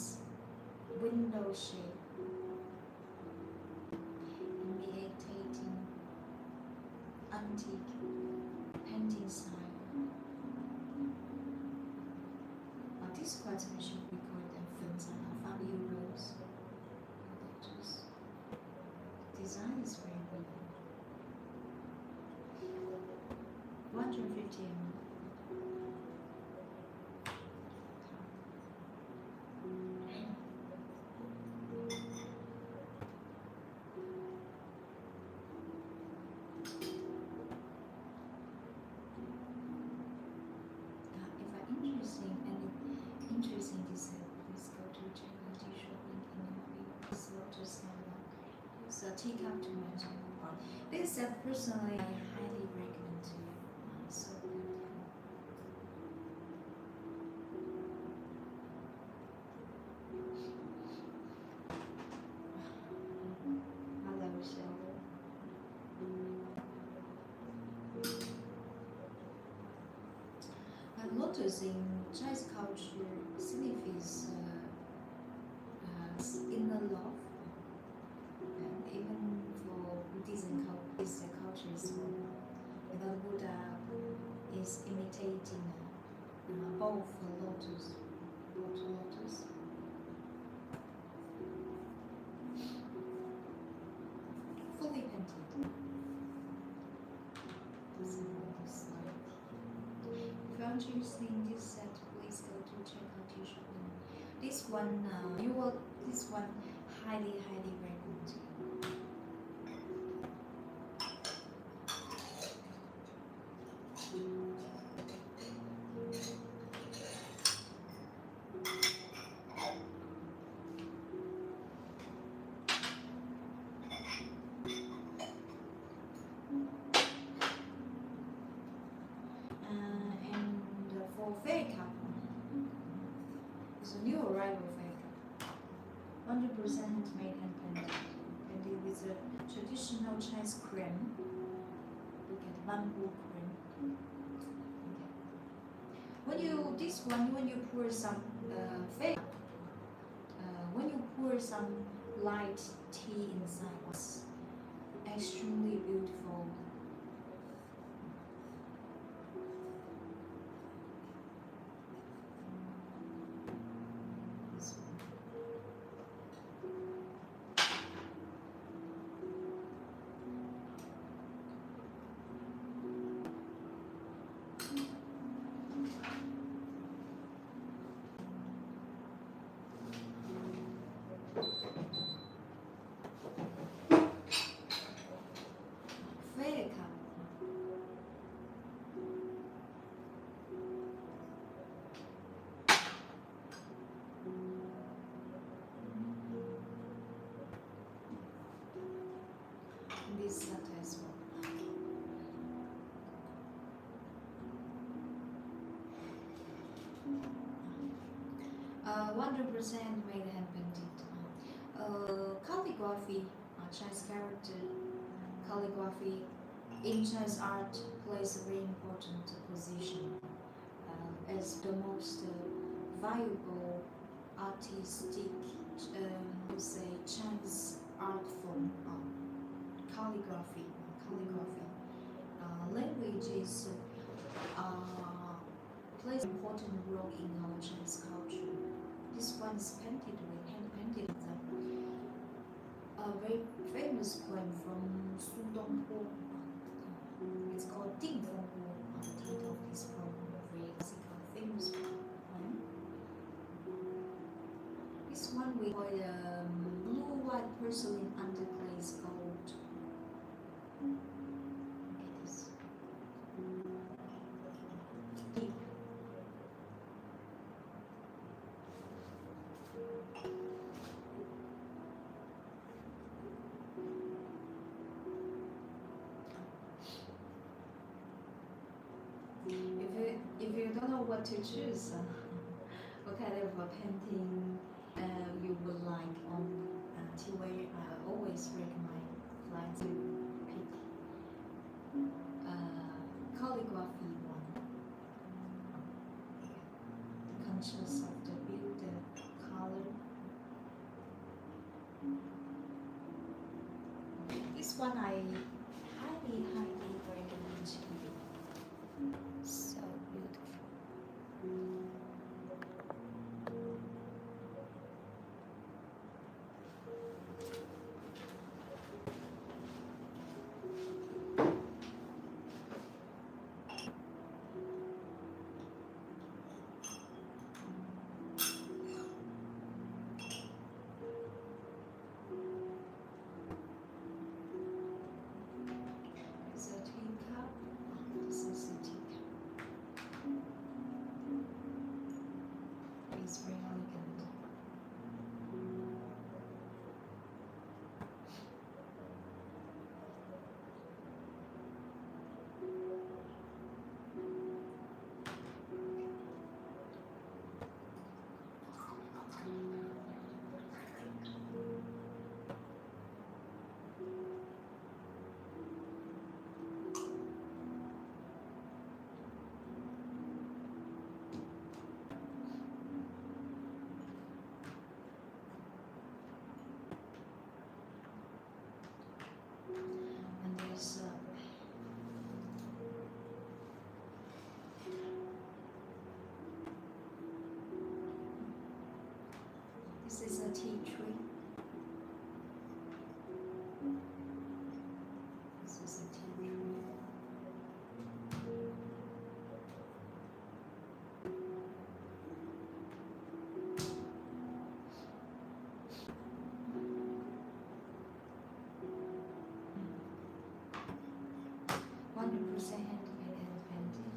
window shape. Imitating antique painting style. This craftsmanship we call them films and family rose. Design is very good. 150 ml. Interesting design, please go to check out the shop link in the video. This lotus number. So teacup to mention. This personally I highly recommend to you. So beautiful. Hello, Sheldon. Lotus in Chinese culture signifies inner love, and even for Buddhism culture as well. The Buddha is imitating both lotus, fully painted. This is the slide. If you're interested in this set, please go to check out your shop. This one, this one highly recommend to you. For fairy cup, it's a new arrival fairy cup. handmade and blended with a traditional Chinese cream. Look at bamboo cream. Okay. When you pour some when you pour some light tea inside, it's extremely beautiful. This one. Fair cup. This set as well. 100% made hand painted. Calligraphy, Chinese character calligraphy in Chinese art plays a very important position as the most valuable artistic, say Chinese art form. Calligraphy. Languages plays an important role in our Chinese culture. This one is painted with hand painted. A very famous poem from Su Donghu. It's called Ding Fenghu. The title of this poem, very classical, famous poem. This one we call blue white porcelain underglaze gold. Look at this. Deep. If you don't know what to choose, what kind of a painting you would like on TV, I always recommend clients to pick calligraphy one. Conscious of the build, the color. This one I highly recommend to you. So beautiful. It's a teacup. This is a teacup. It's very elegant. And there's this is a tea tree. This is a tea tree. Handmade and painted.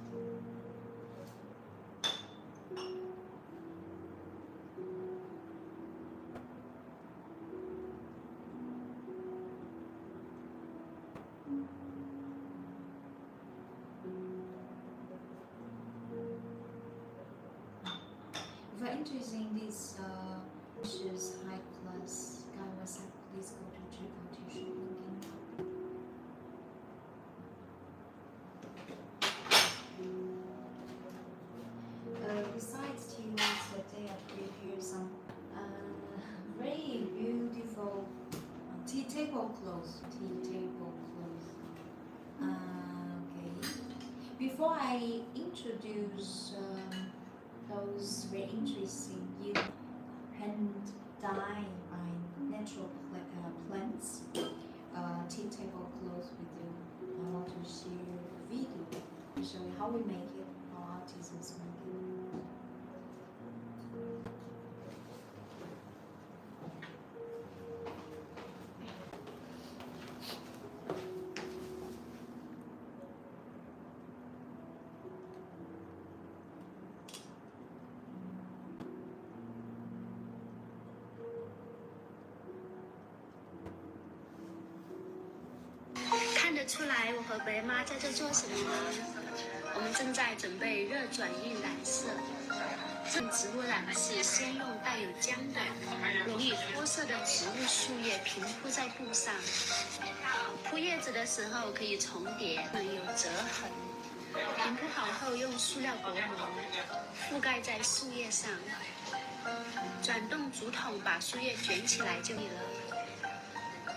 If you're interested in this Delicious, high class. Kawasaki, please go to Triple Tissue looking. Besides tea leaves, today I prepared some very beautiful tea tablecloths. Okay. Before I introduce those very interesting hand dye by natural plants tea tablecloths with you, I want to share a video to show you how we make it, how artisans make it.看得出来，我和白妈在这做什么吗？我们正在准备热转印染色。这种植物染是先用带有浆的、容易脱色的植物树叶平铺在布上。铺叶子的时候可以重叠，能有折痕。平铺好后，用塑料薄膜覆盖在树叶上，转动竹筒把树叶卷起来就可以了。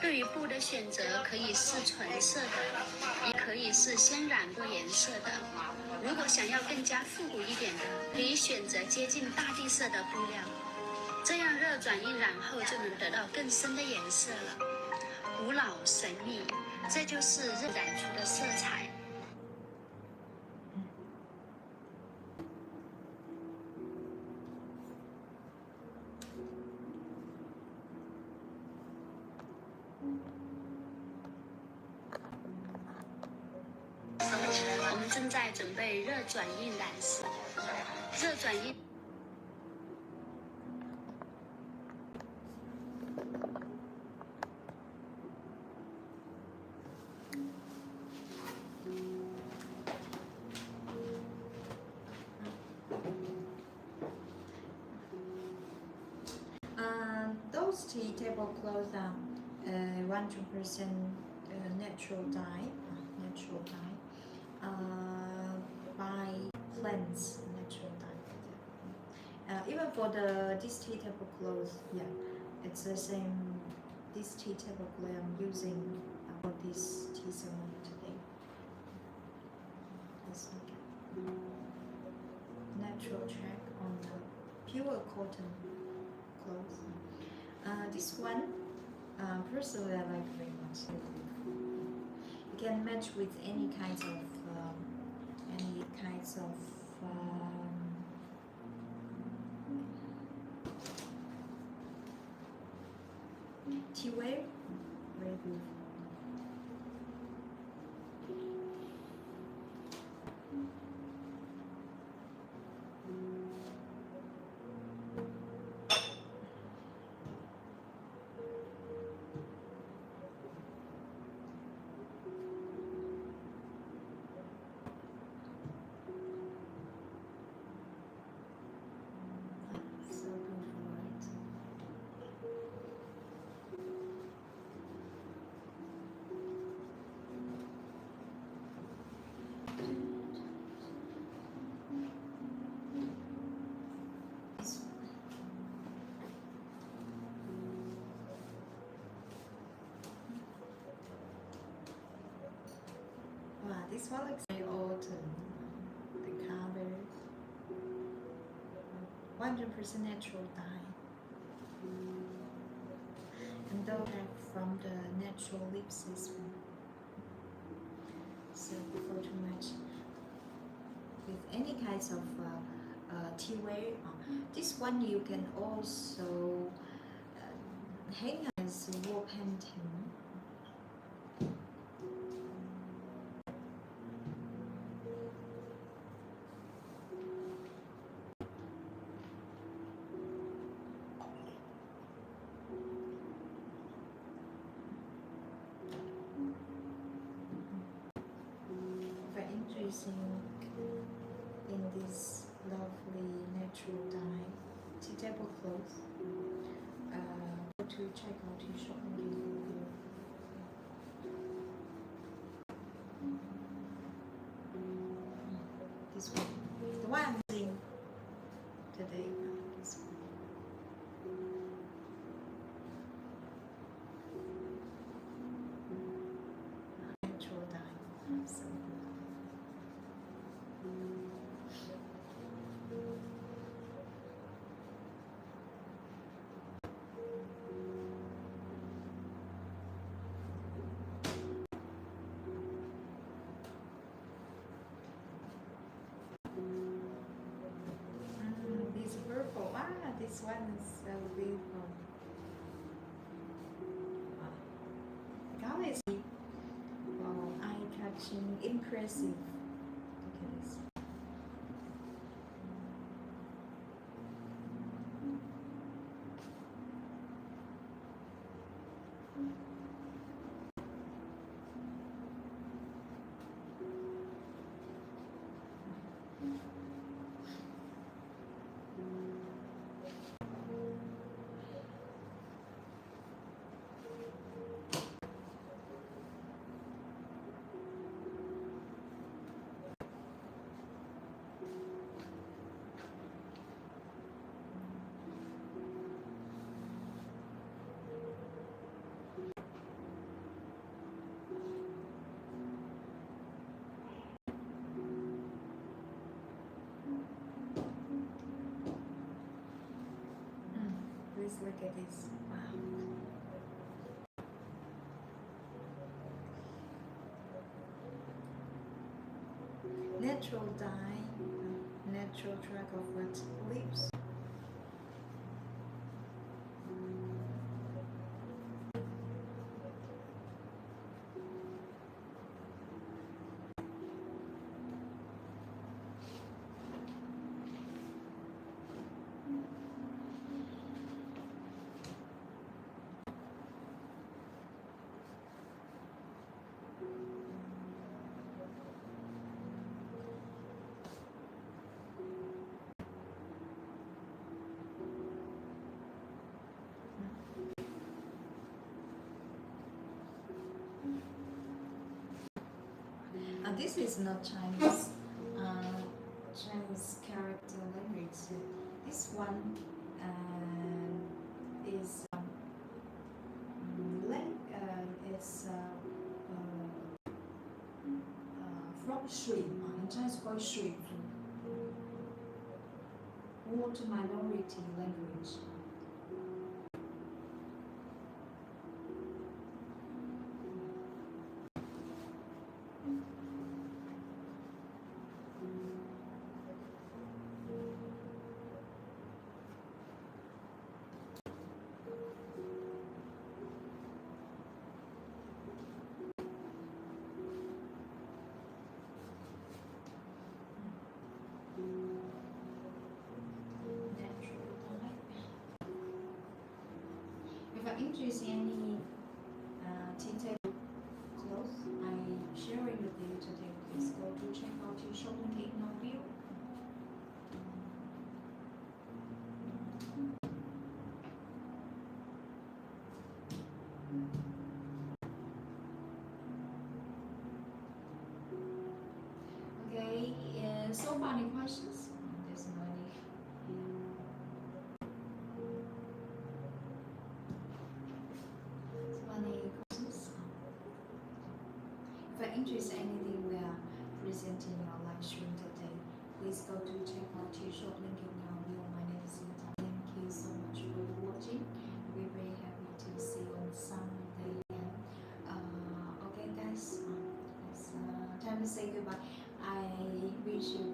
对于布的选择，可以是纯色的，也可以是先染过颜色的。如果想要更加复古一点的，可以选择接近大地色的布料，这样热转印染后就能得到更深的颜色了，古老神秘，这就是热染出的色彩。我们正在准备热转印染色。热转印。Those tea tablecloths are 100% natural dye, by plants, natural dye. Even for this tea tablecloth, yeah, it's the same. This tea tablecloth I'm using for this tea ceremony today. It's like a natural track on the pure cotton cloth. This one, personally, I like very much. You can match with any kinds of tea wear. Very beautiful. Wow, this one looks very autumn. The color, 100% natural dye, and those are from the natural leaf system. So before too much with any kinds of tea wear, this one you can also hang as wall painting. In this lovely natural dye tea tablecloth, to check out his shop link in below. This one, the one I'm using today. This one. Natural dye, absolutely. This purple, this one is so beautiful. The color is eye-catching, impressive. Look at this. Please look at this. Wow. Natural dye, natural track of wet leaves. This is not Chinese character language. This one is from shrimp. In Chinese called shrimp. Water minority language. If I'm interested in any tinted clothes, I'm sharing with you today. Please go to check out your shop link in Mouthfeel. Okay, so far any questions? There's no any. So any questions? If you're interested in anything we are presenting in our live stream today, please go to check out your shop link in our video. My name is Yuta. Thank you so much for watching. We're very happy to see you on Sunday. And okay guys, it's time to say goodbye. I wish you